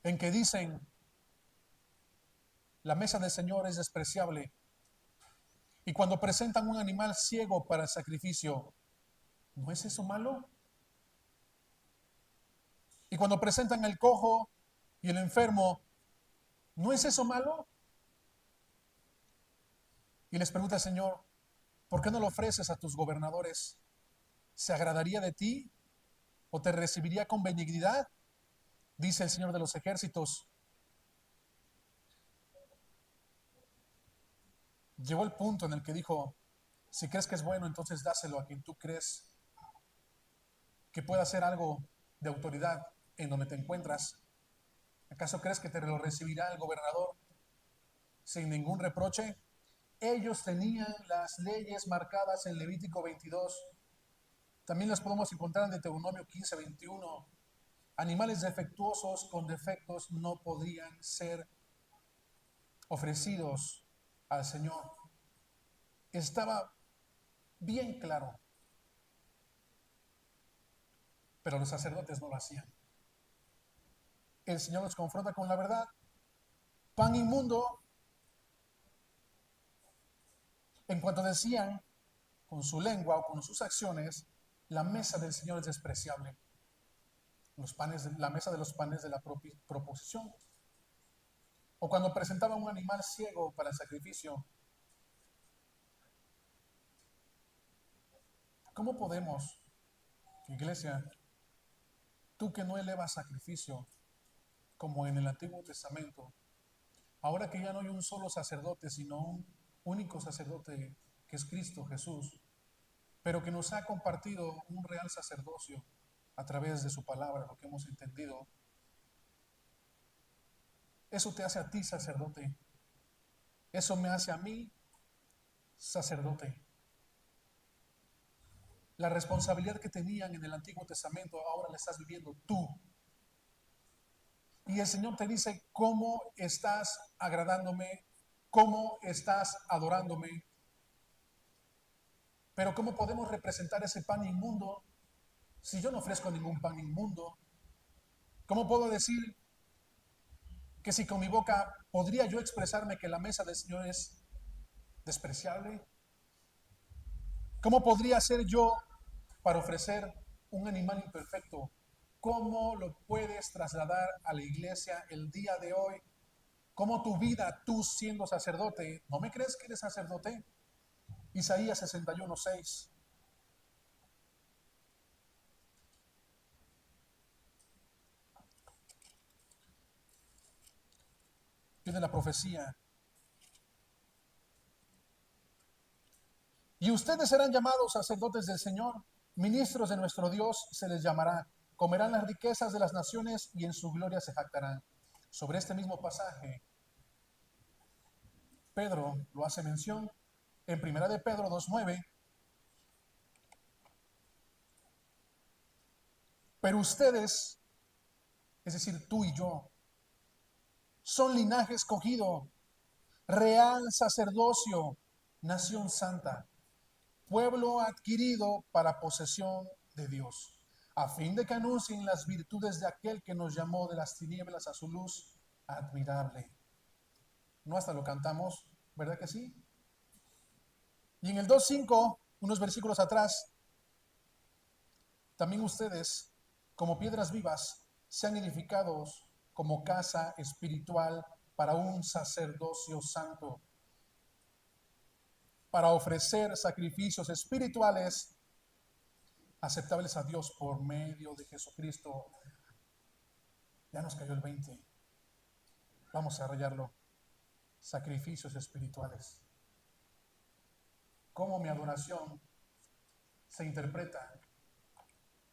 En que dicen, la mesa del Señor es despreciable. Y cuando presentan un animal ciego para el sacrificio, ¿no es eso malo? Y cuando presentan el cojo y el enfermo, ¿no es eso malo? Y les pregunta el Señor, ¿por qué no lo ofreces a tus gobernadores? ¿Se agradaría de ti o te recibiría con benignidad? Dice el Señor de los ejércitos. Llegó el punto en el que dijo, si crees que es bueno, entonces dáselo a quien tú crees que pueda hacer algo de autoridad en donde te encuentras. ¿Acaso crees que te lo recibirá el gobernador sin ningún reproche? Ellos tenían las leyes marcadas en Levítico 22. También las podemos encontrar en Deuteronomio 15, 21. Animales defectuosos con defectos no podrían ser ofrecidos al Señor. Estaba bien claro, pero los sacerdotes no lo hacían. El Señor los confronta con la verdad. Pan inmundo, en cuanto decían con su lengua o con sus acciones, la mesa del Señor es despreciable. Los panes, la mesa de los panes de la proposición. O cuando presentaban un animal ciego para el sacrificio. ¿Cómo podemos, iglesia, tú que no elevas sacrificio como en el Antiguo Testamento, ahora que ya no hay un solo sacerdote, sino un único sacerdote que es Cristo Jesús, pero que nos ha compartido un real sacerdocio a través de su palabra, lo que hemos entendido? Eso te hace a ti sacerdote. Eso me hace a mí sacerdote. La responsabilidad que tenían en el Antiguo Testamento ahora la estás viviendo tú. Y el Señor te dice, ¿cómo estás agradándome? ¿Cómo estás adorándome? Pero ¿cómo podemos representar ese pan inmundo si yo no ofrezco ningún pan inmundo? ¿Cómo puedo decir que si con mi boca podría yo expresarme que la mesa del Señor es despreciable? ¿Cómo podría ser yo para ofrecer un animal imperfecto? ¿Cómo lo puedes trasladar a la iglesia el día de hoy? ¿Cómo tu vida, tú siendo sacerdote, no me crees que eres sacerdote? Isaías 61:6. Viene la profecía. Y ustedes serán llamados sacerdotes del Señor, ministros de nuestro Dios se les llamará. Comerán las riquezas de las naciones y en su gloria se jactarán. Sobre este mismo pasaje, Pedro lo hace mención en Primera de Pedro 2:9. Pero ustedes, es decir, tú y yo, son linaje escogido, real sacerdocio, nación santa, pueblo adquirido para posesión de Dios, a fin de que anuncien las virtudes de aquel que nos llamó de las tinieblas a su luz admirable. ¿No hasta lo cantamos? ¿Verdad que sí? Y en el 2:5, unos versículos atrás, también ustedes, como piedras vivas, sean edificados como casa espiritual para un sacerdocio santo, para ofrecer sacrificios espirituales aceptables a Dios por medio de Jesucristo. Ya nos cayó el 20. Vamos a rayarlo. Sacrificios espirituales. ¿Cómo mi adoración se interpreta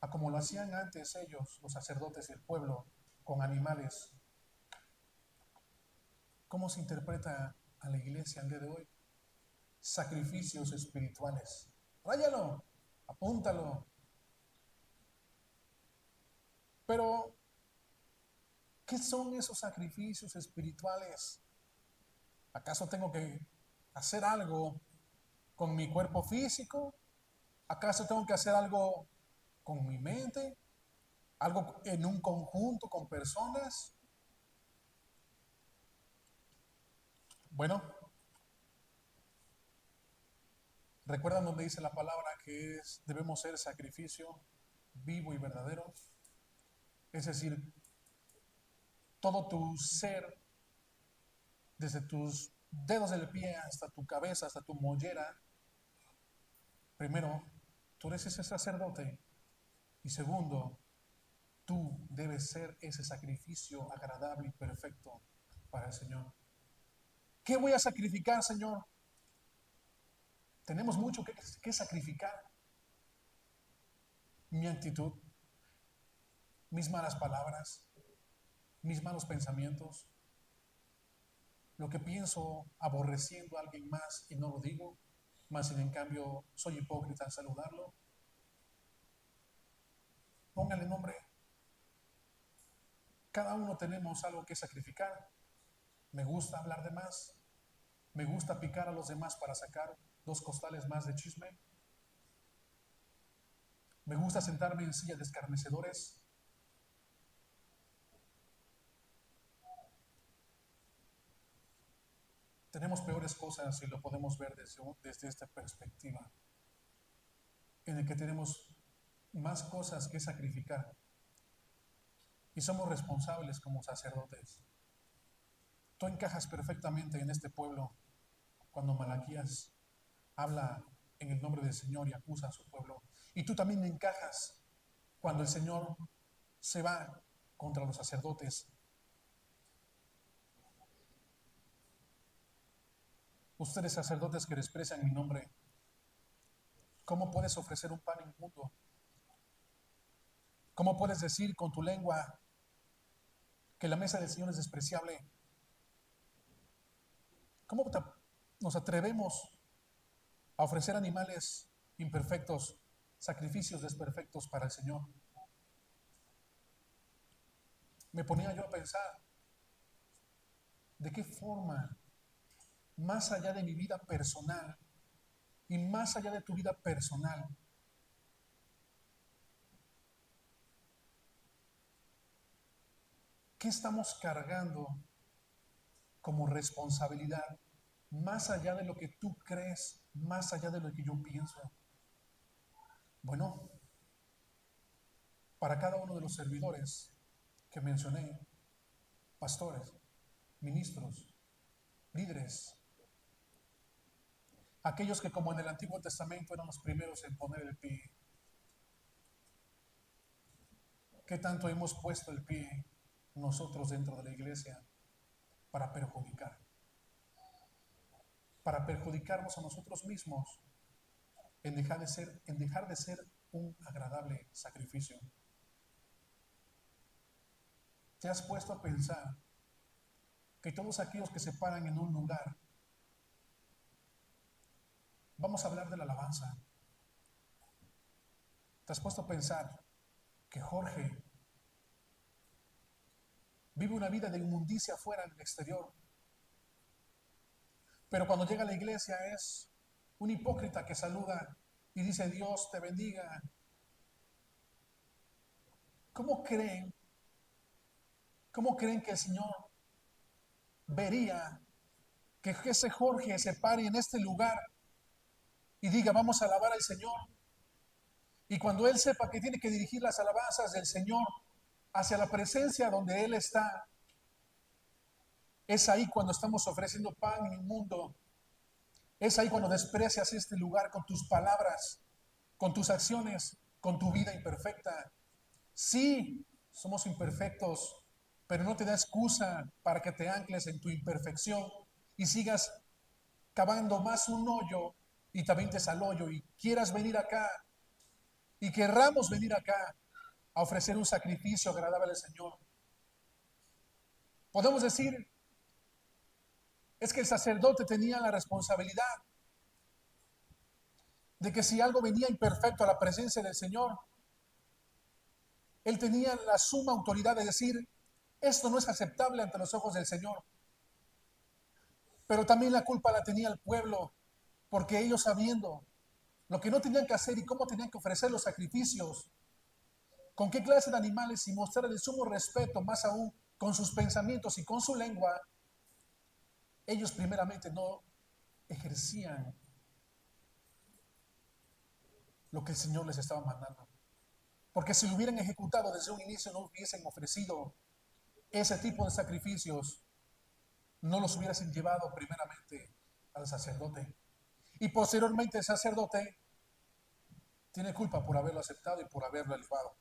a como lo hacían antes ellos, los sacerdotes y el pueblo, con animales? ¿Cómo se interpreta a la iglesia el día de hoy? Sacrificios espirituales. Ráyalo, apúntalo. Pero, ¿qué son esos sacrificios espirituales? ¿Acaso tengo que hacer algo con mi cuerpo físico? ¿Acaso tengo que hacer algo con mi mente? algo en un conjunto con personas. Bueno, recuerdan donde dice la palabra que debemos ser sacrificio vivo y verdadero. Es decir, todo tu ser, desde tus dedos del pie hasta tu cabeza, hasta tu mollera, primero, tú eres ese sacerdote. Y segundo, tú debes ser ese sacrificio agradable y perfecto para el Señor. ¿Qué voy a sacrificar, Señor? Tenemos mucho que sacrificar. Mi actitud, mis malas palabras, mis malos pensamientos, lo que pienso aborreciendo a alguien más y no lo digo, más sin en cambio soy hipócrita al saludarlo. Póngale nombre. Cada uno tenemos algo que sacrificar. Me gusta hablar de más. Me gusta picar a los demás para sacar 2 costales más de chisme. Me gusta sentarme en silla de escarnecedores. Tenemos peores cosas y lo podemos ver desde esta perspectiva, en el que tenemos más cosas que sacrificar y somos responsables como sacerdotes. Tú encajas perfectamente en este pueblo cuando Malaquías habla en el nombre del Señor y acusa a su pueblo. Y tú también encajas cuando el Señor se va contra los sacerdotes. Ustedes sacerdotes que desprecian mi nombre, ¿cómo puedes ofrecer un pan inmundo? ¿Cómo puedes decir con tu lengua que la mesa del Señor es despreciable? ¿Cómo nos atrevemos a ofrecer animales imperfectos, sacrificios desperfectos para el Señor? Me ponía yo a pensar, ¿de qué forma, más allá de mi vida personal y más allá de tu vida personal, qué estamos cargando como responsabilidad, más allá de lo que tú crees, más allá de lo que yo pienso? Bueno, para cada uno de los servidores que mencioné, pastores, ministros, líderes, aquellos que como en el Antiguo Testamento eran los primeros en poner el pie, ¿qué tanto hemos puesto el pie nosotros dentro de la iglesia para perjudicar? Para perjudicarnos a nosotros mismos en dejar de ser un agradable sacrificio. ¿Te has puesto a pensar que todos aquellos que se paran en un lugar, vamos a hablar de la alabanza, te has puesto a pensar que Jorge vive una vida de inmundicia afuera en el exterior, pero cuando llega a la iglesia es un hipócrita que saluda y dice Dios te bendiga? ¿Cómo creen, cómo creen que el Señor vería que ese Jorge se pare en este lugar y diga vamos a alabar al Señor? Y cuando él sepa que tiene que dirigir las alabanzas del Señor hacia la presencia donde Él está, es ahí cuando estamos ofreciendo pan inmundo. Es ahí cuando desprecias este lugar con tus palabras, con tus acciones, con tu vida imperfecta. Sí, somos imperfectos, pero no te da excusa para que te ancles en tu imperfección y sigas cavando más un hoyo y te avientes al hoyo y quieras venir acá y querramos venir acá a ofrecer un sacrificio agradable al Señor. Podemos decir, es que el sacerdote tenía la responsabilidad de que si algo venía imperfecto a la presencia del Señor, él tenía la suma autoridad de decir, esto no es aceptable ante los ojos del Señor. Pero también la culpa la tenía el pueblo, porque ellos sabiendo lo que no tenían que hacer y cómo tenían que ofrecer los sacrificios, con qué clase de animales y mostrar el sumo respeto, más aún con sus pensamientos y con su lengua, ellos primeramente no ejercían lo que el Señor les estaba mandando. Porque si lo hubieran ejecutado desde un inicio, no hubiesen ofrecido ese tipo de sacrificios, no los hubiesen llevado primeramente al sacerdote. Y posteriormente el sacerdote tiene culpa por haberlo aceptado y por haberlo elevado.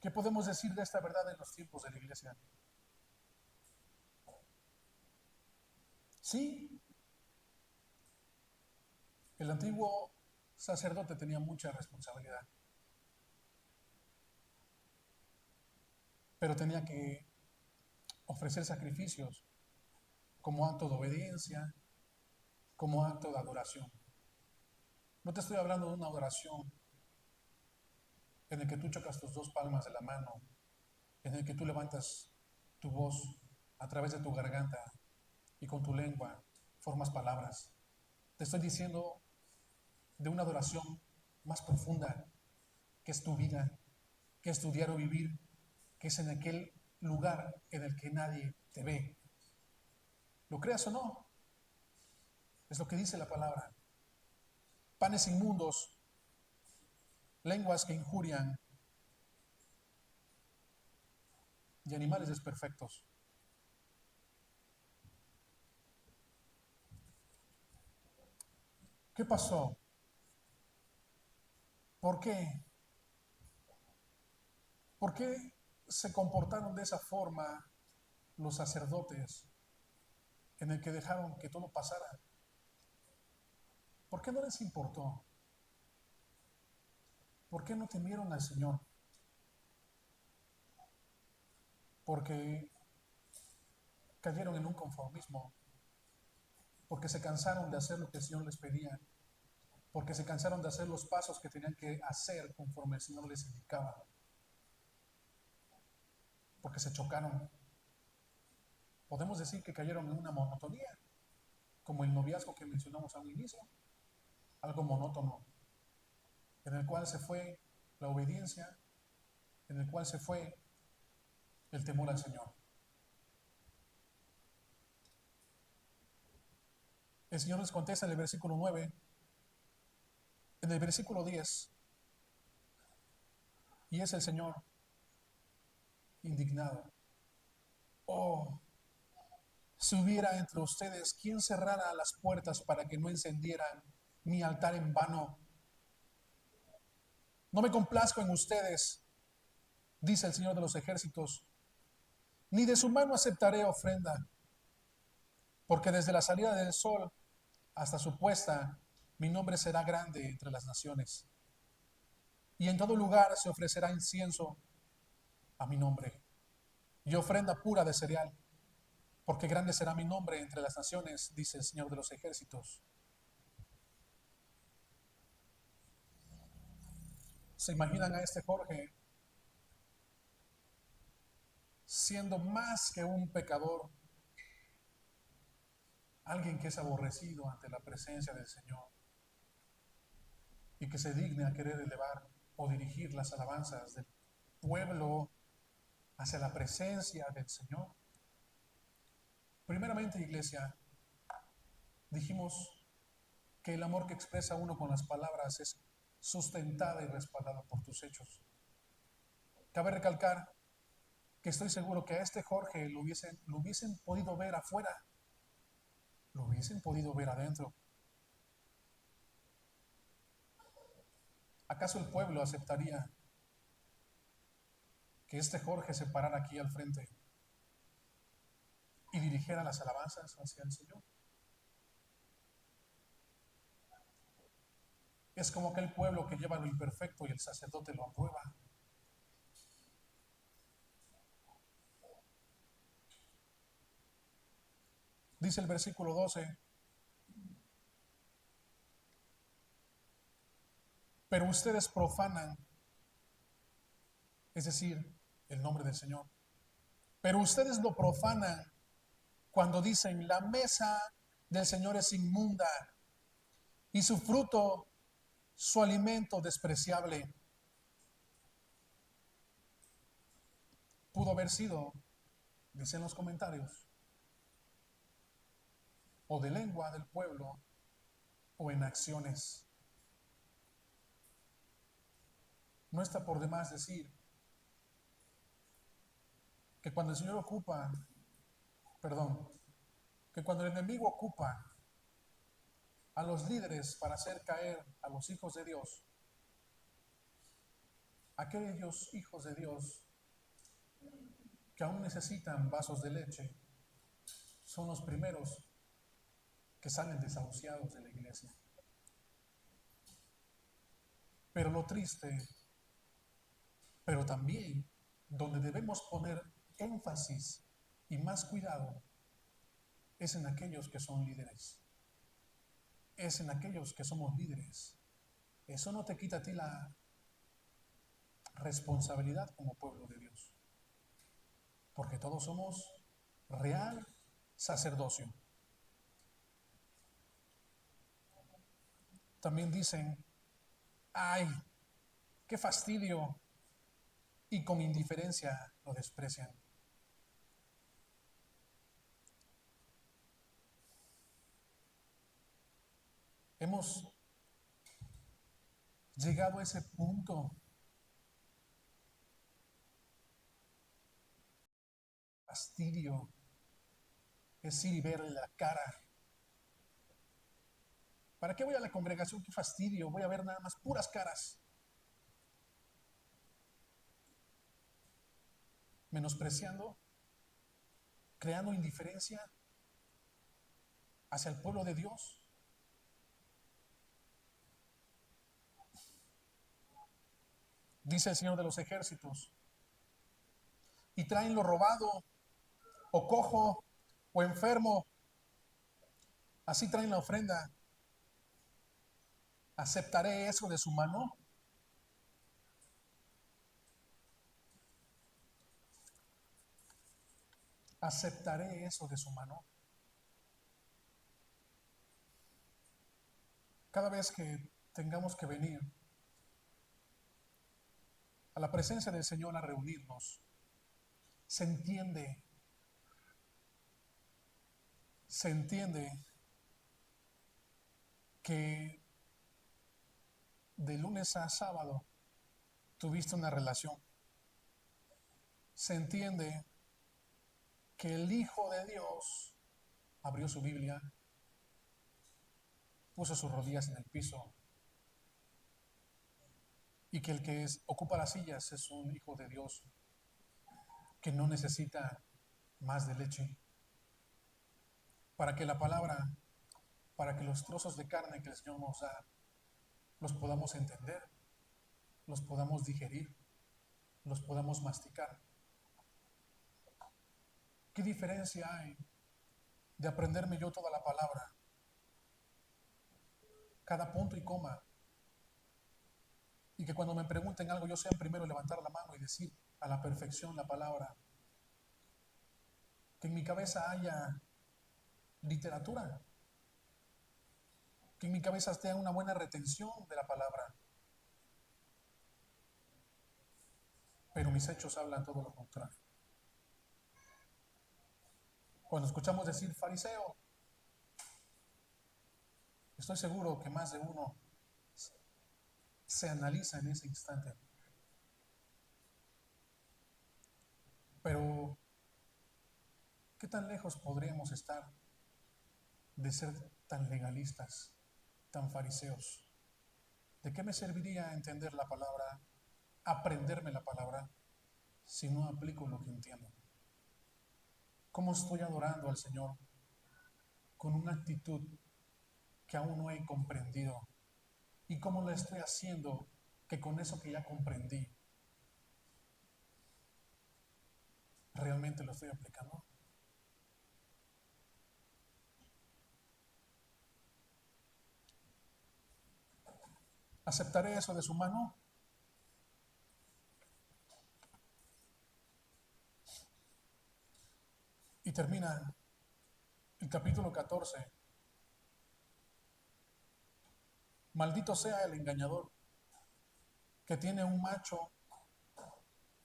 ¿Qué podemos decir de esta verdad en los tiempos de la iglesia? Sí, el antiguo sacerdote tenía mucha responsabilidad, pero tenía que ofrecer sacrificios como acto de obediencia, como acto de adoración. No te estoy hablando de una adoración en el que tú chocas tus dos palmas de la mano, en el que tú levantas tu voz a través de tu garganta y con tu lengua formas palabras. Te estoy diciendo de una adoración más profunda, que es tu vida, que es tu diario vivir, que es en aquel lugar en el que nadie te ve. ¿Lo creas o no? Es lo que dice la palabra. Panes inmundos, lenguas que injurian y animales desperfectos. ¿Qué pasó? ¿Por qué? ¿Por qué se comportaron de esa forma los sacerdotes en el que dejaron que todo pasara? ¿Por qué no les importó? ¿Por qué no temieron al Señor? Porque cayeron en un conformismo, porque se cansaron de hacer lo que el Señor les pedía, porque se cansaron de hacer los pasos que tenían que hacer conforme el Señor les indicaba, porque se chocaron. Podemos decir que cayeron en una monotonía, como el noviazgo que mencionamos al inicio, algo monótono, en el cual se fue la obediencia, en el cual se fue el temor al Señor. El Señor les contesta en el versículo 9, en el versículo 10, y es el Señor indignado. Oh, si hubiera entre ustedes quien cerrara las puertas para que no encendieran mi altar en vano. No me complazco en ustedes, dice el Señor de los ejércitos, ni de su mano aceptaré ofrenda, porque desde la salida del sol hasta su puesta, mi nombre será grande entre las naciones. Y en todo lugar se ofrecerá incienso a mi nombre, y ofrenda pura de cereal, porque grande será mi nombre entre las naciones, dice el Señor de los ejércitos. ¿Se imaginan a este Jorge siendo más que un pecador, alguien que es aborrecido ante la presencia del Señor y que se digne a querer elevar o dirigir las alabanzas del pueblo hacia la presencia del Señor? Primeramente, iglesia, dijimos que el amor que expresa uno con las palabras es sustentada y respaldada por tus hechos. Cabe recalcar que estoy seguro que a este Jorge lo hubiesen podido ver afuera, lo hubiesen podido ver adentro. ¿Acaso el pueblo aceptaría que este Jorge se parara aquí al frente y dirigiera las alabanzas hacia el Señor? Es como aquel pueblo que lleva lo imperfecto y el sacerdote lo aprueba. Dice el versículo 12, pero ustedes profanan, es decir, el nombre del Señor. Pero ustedes lo profanan cuando dicen, la mesa del Señor es inmunda y su fruto su alimento despreciable pudo haber sido, dicen los comentarios, o de lengua del pueblo o en acciones. No está por demás decir que cuando el Señor ocupa, perdón, que cuando el enemigo ocupa a los líderes para hacer caer a los hijos de Dios, aquellos hijos de Dios que aún necesitan vasos de leche, son los primeros que salen desahuciados de la iglesia. Pero lo triste, pero también donde debemos poner énfasis y más cuidado, es en aquellos que son líderes. Es en aquellos que somos líderes. Eso no te quita a ti la responsabilidad como pueblo de Dios, porque todos somos real sacerdocio. También dicen, ay, qué fastidio, y con indiferencia lo desprecian. Hemos llegado a ese punto. Fastidio es ir y verle la cara. ¿Para qué voy a la congregación? Qué fastidio, voy a ver nada más puras caras. Menospreciando, creando indiferencia hacia el pueblo de Dios. Dice el Señor de los ejércitos, y traen lo robado, o cojo, o enfermo, así traen la ofrenda. ¿Aceptaré eso de su mano? ¿Aceptaré eso de su mano? Cada vez que tengamos que venir a la presencia del Señor a reunirnos, se entiende, se entiende que de lunes a sábado tuviste una relación. Se entiende que el Hijo de Dios abrió su Biblia, puso sus rodillas en el piso, y que el que ocupa las sillas es un hijo de Dios que no necesita más de leche, para que la palabra, para que los trozos de carne que el Señor nos da, los podamos entender, los podamos digerir, los podamos masticar. ¿Qué diferencia hay de aprenderme yo toda la palabra, cada punto y coma, y que cuando me pregunten algo yo sea el primero en levantar la mano y decir a la perfección la palabra? Que en mi cabeza haya literatura, que en mi cabeza esté una buena retención de la palabra, pero mis hechos hablan todo lo contrario. Cuando escuchamos decir fariseo, estoy seguro que más de uno se analiza en ese instante. Pero, ¿qué tan lejos podríamos estar de ser tan legalistas, tan fariseos? ¿De qué me serviría entender la palabra, aprenderme la palabra, si no aplico lo que entiendo? ¿Cómo estoy adorando al Señor con una actitud que aún no he comprendido? ¿Y cómo lo estoy haciendo que con eso que ya comprendí, realmente lo estoy aplicando? ¿Aceptaré eso de su mano? Y termina el capítulo 14 Maldito sea el engañador que tiene un macho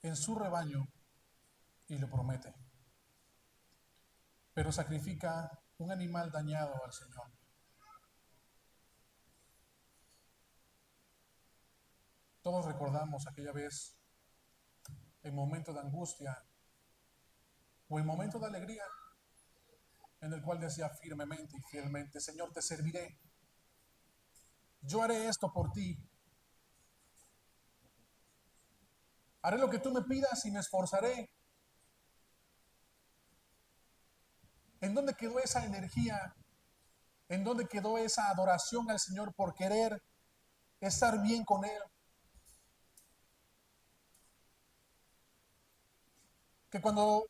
en su rebaño y lo promete, pero sacrifica un animal dañado al Señor. Todos recordamos aquella vez, en momento de angustia o en momento de alegría, en el cual decía firmemente y fielmente: Señor, te serviré, yo haré esto por ti, haré lo que tú me pidas y me esforzaré. ¿En dónde quedó esa energía? ¿En dónde quedó esa adoración al Señor por querer estar bien con Él? Que cuando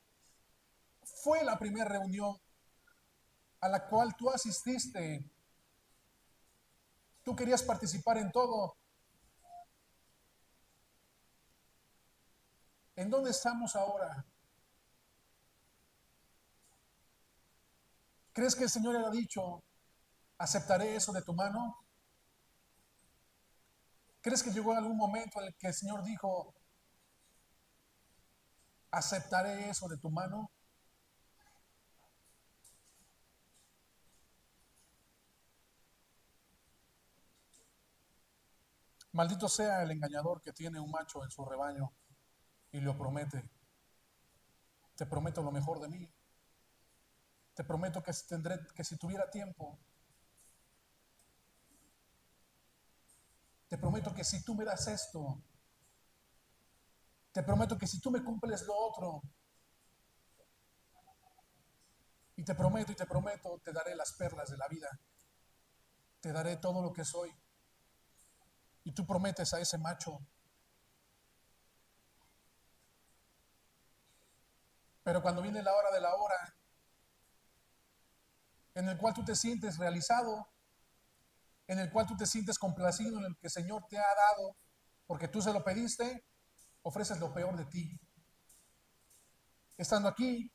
fue la primera reunión a la cual tú asististe, tú querías participar en todo. ¿En dónde estamos ahora? ¿Crees que el Señor le ha dicho: aceptaré eso de tu mano? ¿Crees que llegó algún momento en el que el Señor dijo: aceptaré eso de tu mano? Maldito sea el engañador que tiene un macho en su rebaño y lo promete: te prometo lo mejor de mí, te prometo que si tuviera tiempo, te prometo que si tú me das esto, te prometo que si tú me cumples lo otro, y te prometo, te daré las perlas de la vida, te daré todo lo que soy. Y tú prometes a ese macho, pero cuando viene la hora de la hora, en el cual tú te sientes realizado, en el cual tú te sientes complacido, en el que el Señor te ha dado, porque tú se lo pediste, ofreces lo peor de ti. Estando aquí,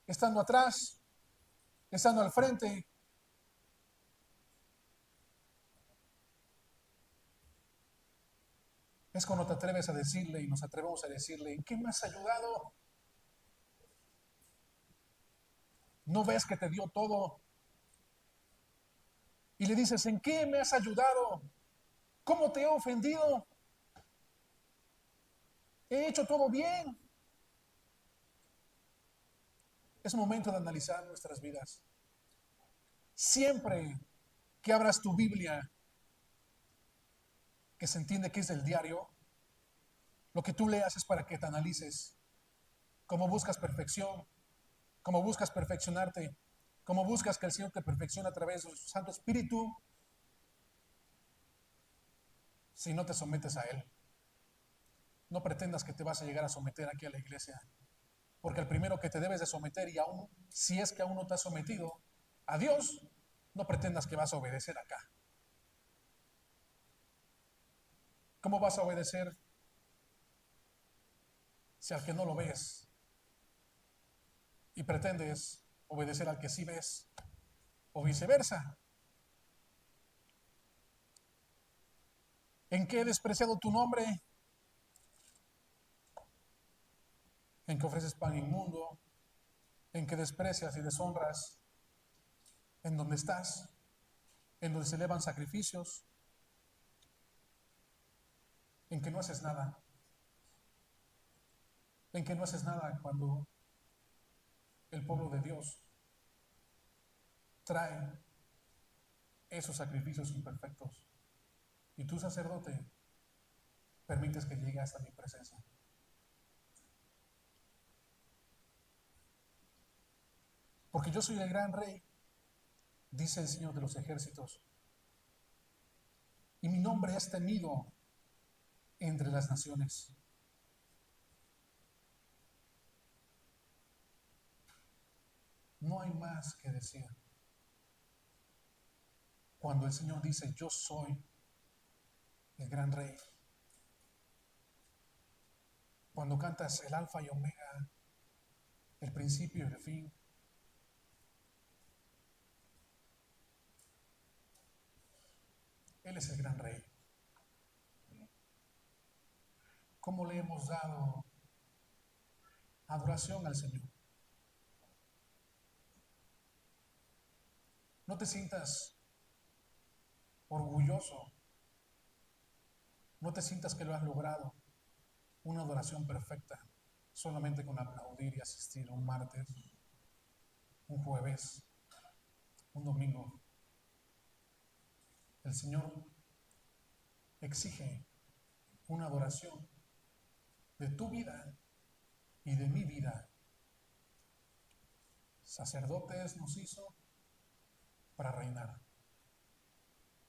estando atrás, estando al frente, es cuando te atreves a decirle y nos atrevemos a decirle: ¿en qué me has ayudado? ¿No ves que te dio todo? Y le dices: ¿en qué me has ayudado? ¿Cómo te he ofendido? He hecho todo bien. Es momento de analizar nuestras vidas. Siempre que abras tu Biblia, que se entiende que es del diario, lo que tú leas es para que te analices cómo buscas perfección, cómo buscas perfeccionarte, cómo buscas que el Señor te perfeccione a través de su Santo Espíritu si no te sometes a Él. No pretendas que te vas a llegar a someter aquí a la iglesia, porque el primero que te debes de someter, y aún si es que aún no te has sometido a Dios, no pretendas que vas a obedecer acá. ¿Cómo vas a obedecer si al que no lo ves y pretendes obedecer al que sí ves, o viceversa? ¿En qué he despreciado tu nombre? ¿En que ofreces pan inmundo? ¿En que desprecias y deshonras? ¿En donde estás? ¿En donde se elevan sacrificios? ¿En que no haces nada? ¿En que no haces nada cuando el pueblo de Dios trae esos sacrificios imperfectos y tú, sacerdote, permites que llegue hasta mi presencia? Porque yo soy el gran rey, dice el Señor de los ejércitos, y mi nombre es temido entre las naciones. No hay más que decir. Cuando el Señor dice: yo soy el gran rey. Cuando cantas el alfa y omega, el principio y el fin. Él es el gran rey. ¿Cómo le hemos dado adoración al Señor? No te sientas orgulloso, no te sientas que lo has logrado, una adoración perfecta, solamente con aplaudir y asistir un martes, un jueves, un domingo. El Señor exige una adoración de tu vida y de mi vida. Sacerdotes nos hizo para reinar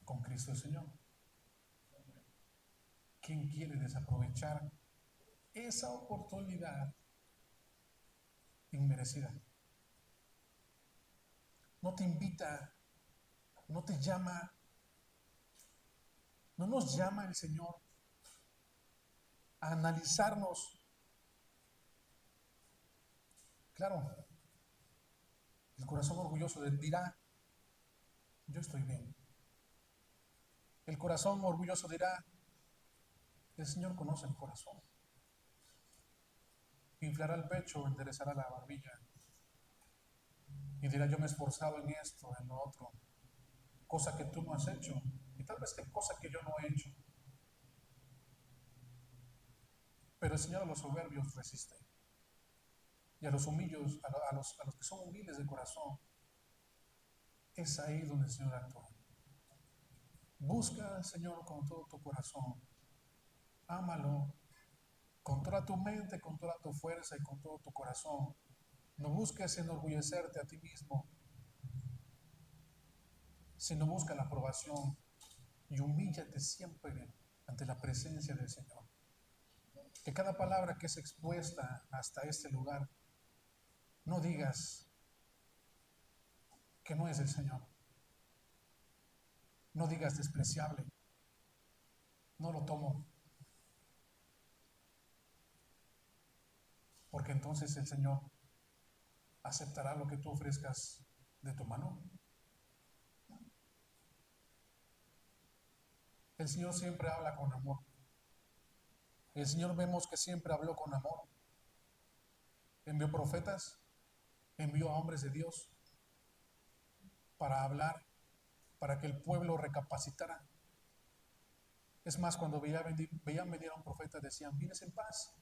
con Cristo el Señor. ¿Quién quiere desaprovechar esa oportunidad inmerecida? No te invita, no te llama, no nos llama el Señor a analizarnos. Claro, el corazón orgulloso dirá, yo estoy bien. El corazón orgulloso dirá, el Señor conoce el corazón. Inflará el pecho, enderezará la barbilla y dirá, yo me he esforzado en esto, en lo otro, cosa que tú no has hecho y tal vez que cosa que yo no he hecho. Pero el Señor a los soberbios resiste y a los humillos, a los que son humildes de corazón, es ahí donde el Señor actúa. Busca al Señor con todo tu corazón, ámalo con toda tu mente, con toda tu fuerza y con todo tu corazón. No busques enorgullecerte a ti mismo, sino busca la aprobación y humíllate siempre ante la presencia del Señor. Que cada palabra que es expuesta hasta este lugar, no digas que no es del Señor. No digas despreciable. No lo tomo. Porque entonces el Señor aceptará lo que tú ofrezcas de tu mano. El Señor siempre habla con amor. El Señor vemos que siempre habló con amor. Envió profetas, envió a hombres de Dios para hablar, para que el pueblo recapacitara. Es más, cuando veían venir a un profeta, decían, vienes en paz.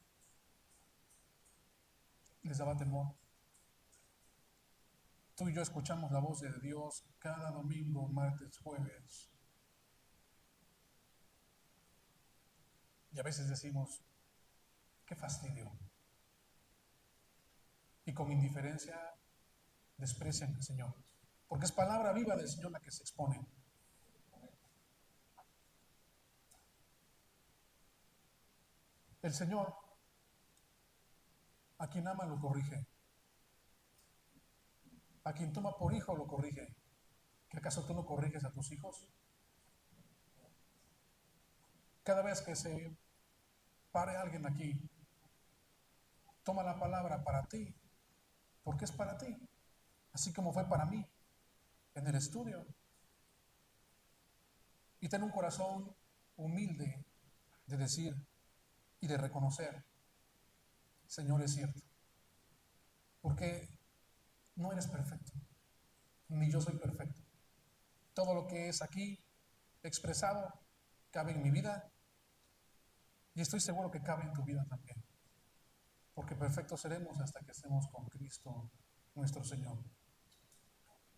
Les daba temor. Tú y yo escuchamos la voz de Dios cada domingo, martes, jueves. Y a veces decimos, qué fastidio. Y con indiferencia desprecian al Señor. Porque es palabra viva del Señor la que se expone. El Señor, a quien ama lo corrige. A quien toma por hijo lo corrige. ¿Que acaso tú no corriges a tus hijos? Cada vez que se pare alguien aquí, toma la palabra para ti, porque es para ti, así como fue para mí en el estudio. Y ten un corazón humilde de decir y de reconocer, Señor, es cierto, porque no eres perfecto, ni yo soy perfecto. Todo lo que es aquí expresado cabe en mi vida y estoy seguro que cabe en tu vida también, porque perfectos seremos hasta que estemos con Cristo nuestro Señor.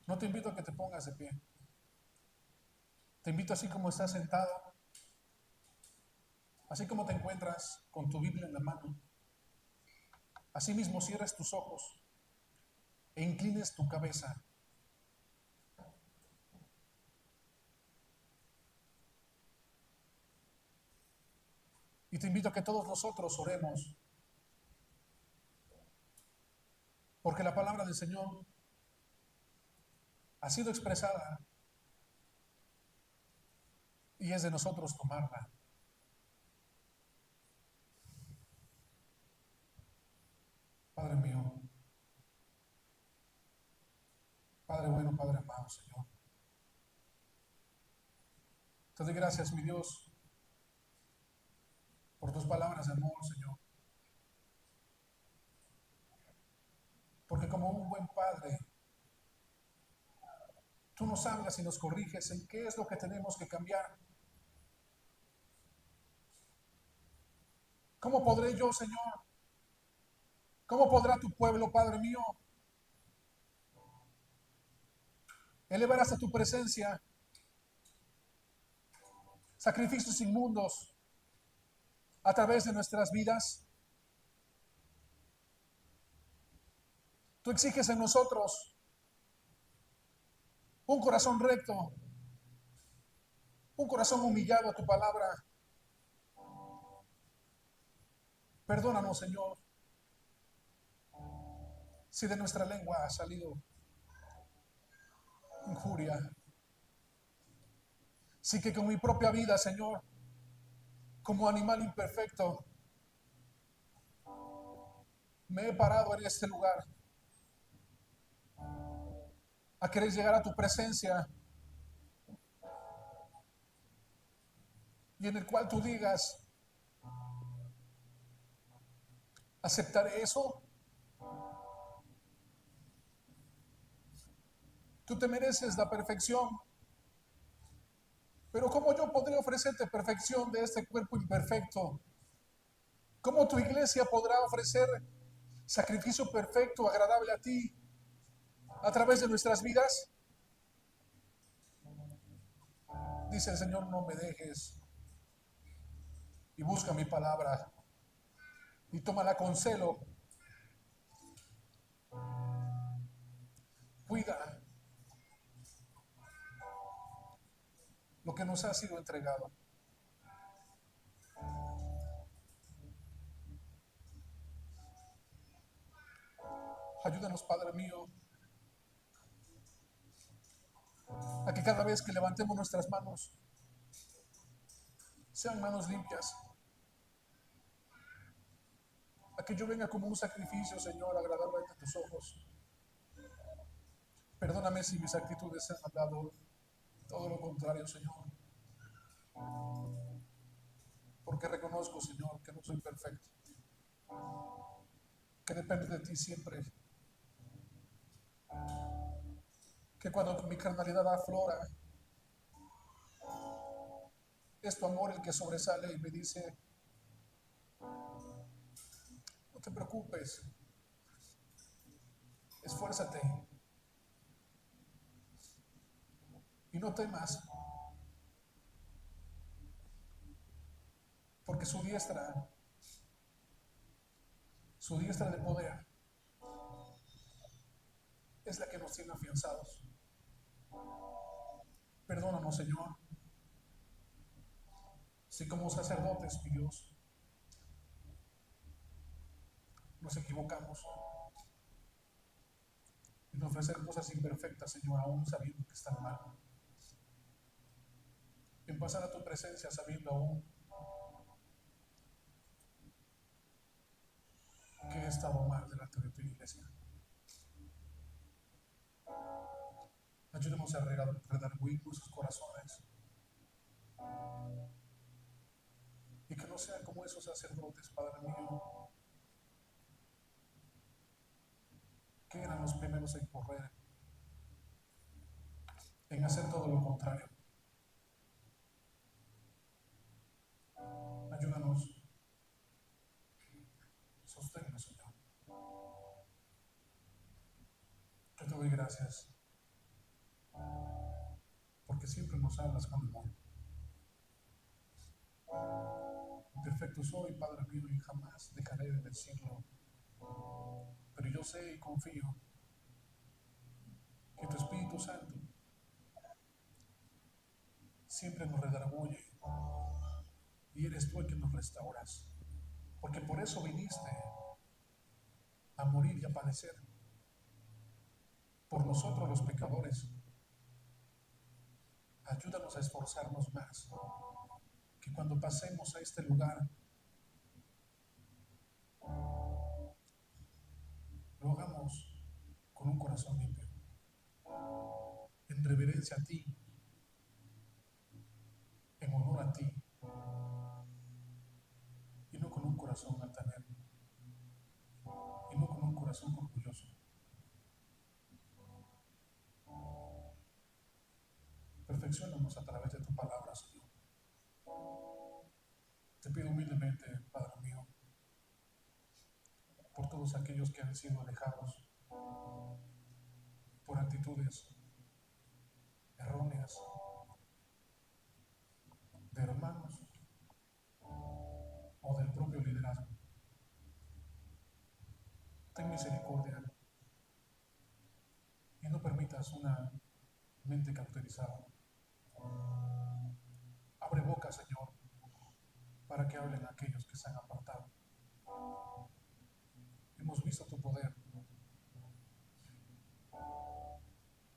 No te invito a que te pongas de pie. Te invito así como estás sentado, así como te encuentras con tu Biblia en la mano, así mismo cierres tus ojos e inclines tu cabeza. Y te invito a que todos nosotros oremos, porque la palabra del Señor ha sido expresada y es de nosotros tomarla. Padre mío, Padre bueno, Padre amado, Señor, Te doy gracias, mi Dios, por tus palabras de amor, Señor. Porque como un buen padre, tú nos hablas y nos corriges en qué es lo que tenemos que cambiar. ¿Cómo podré yo, Señor? ¿Cómo podrá tu pueblo, Padre mío, elevar hasta tu presencia sacrificios inmundos a través de nuestras vidas? Tú exiges en nosotros un corazón recto, un corazón humillado a tu palabra. Perdónanos, Señor, si de nuestra lengua ha salido injuria. Sí que con mi propia vida, Señor, como animal imperfecto, me he parado en este lugar a querer llegar a tu presencia y en el cual tú digas, ¿aceptaré eso? Tú te mereces la perfección, pero ¿cómo yo podré ofrecerte perfección de este cuerpo imperfecto? ¿Cómo tu iglesia podrá ofrecer sacrificio perfecto, agradable a ti, a través de nuestras vidas? Dice el Señor, no me dejes y busca mi palabra y tómala con celo. Cuida lo que nos ha sido entregado. Ayúdanos, Padre mío, a que cada vez que levantemos nuestras manos, sean manos limpias. A que yo venga como un sacrificio, Señor, agradable ante tus ojos. Perdóname si mis actitudes han hablado todo lo contrario, Señor. Porque reconozco, Señor, que no soy perfecto. Que depende de ti siempre. Que cuando mi carnalidad aflora, es tu amor el que sobresale y me dice, no te preocupes, esfuérzate y no temas, porque su diestra de poder, es la que nos tiene afianzados. Perdónanos, Señor, si como sacerdotes, mi Dios, nos equivocamos en ofrecer cosas imperfectas, Señor, aún sabiendo que están mal. En pasar a tu presencia sabiendo aún que he estado mal delante de tu iglesia. Ayúdanos a redarguir nuestros corazones y que no sean como esos sacerdotes, Padre mío, que eran los primeros en correr, en hacer todo lo contrario. Ayúdanos, sosténnos, Señor. Yo te doy gracias porque siempre nos hablas con amor. Perfecto soy, Padre mío, y jamás dejaré de decirlo. Pero yo sé y confío que tu Espíritu Santo siempre nos redarguye y eres tú el que nos restauras. Porque por eso viniste a morir y a padecer por nosotros los pecadores. Ayúdanos a esforzarnos más, que cuando pasemos a este lugar lo hagamos con un corazón limpio, en reverencia a ti, en honor a ti y no con un corazón altanero y no con un corazón orgulloso. Perfecciónanos a través de tu palabra, Señor. Te pido humildemente, Padre mío, por todos aquellos que han sido alejados por actitudes erróneas de hermanos o del propio liderazgo. Ten misericordia y no permitas una mente cauterizada. Abre boca, Señor, para que hablen aquellos que se han apartado. Hemos visto tu poder.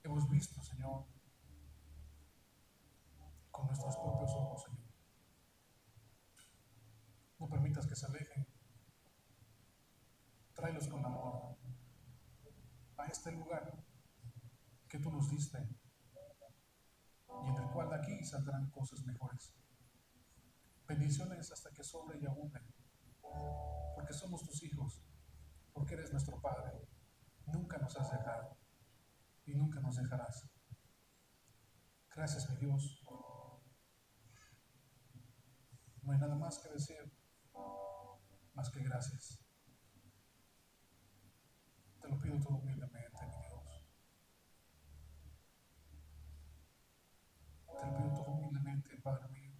Hemos visto, Señor, con nuestros propios ojos, Señor. No permitas que se alejen. Tráelos con amor a este lugar que tú nos diste y en el cual de aquí saldrán cosas mejores. Bendiciones hasta que sobre y abunden, porque somos tus hijos, porque eres nuestro Padre. Nunca nos has dejado y nunca nos dejarás. Gracias, mi Dios. No hay nada más que decir, más que gracias. Te lo pido todo humildemente, mi Dios. Te lo pido todo humildemente, Padre mío.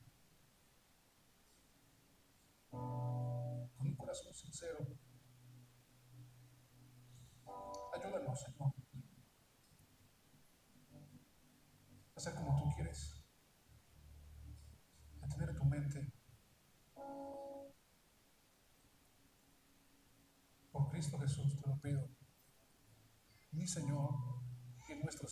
Con un corazón sincero. Ayúdanos, Señor, a hacer como tú quieres, a tener en tu mente. Por Cristo Jesús te lo pido. Mi Señor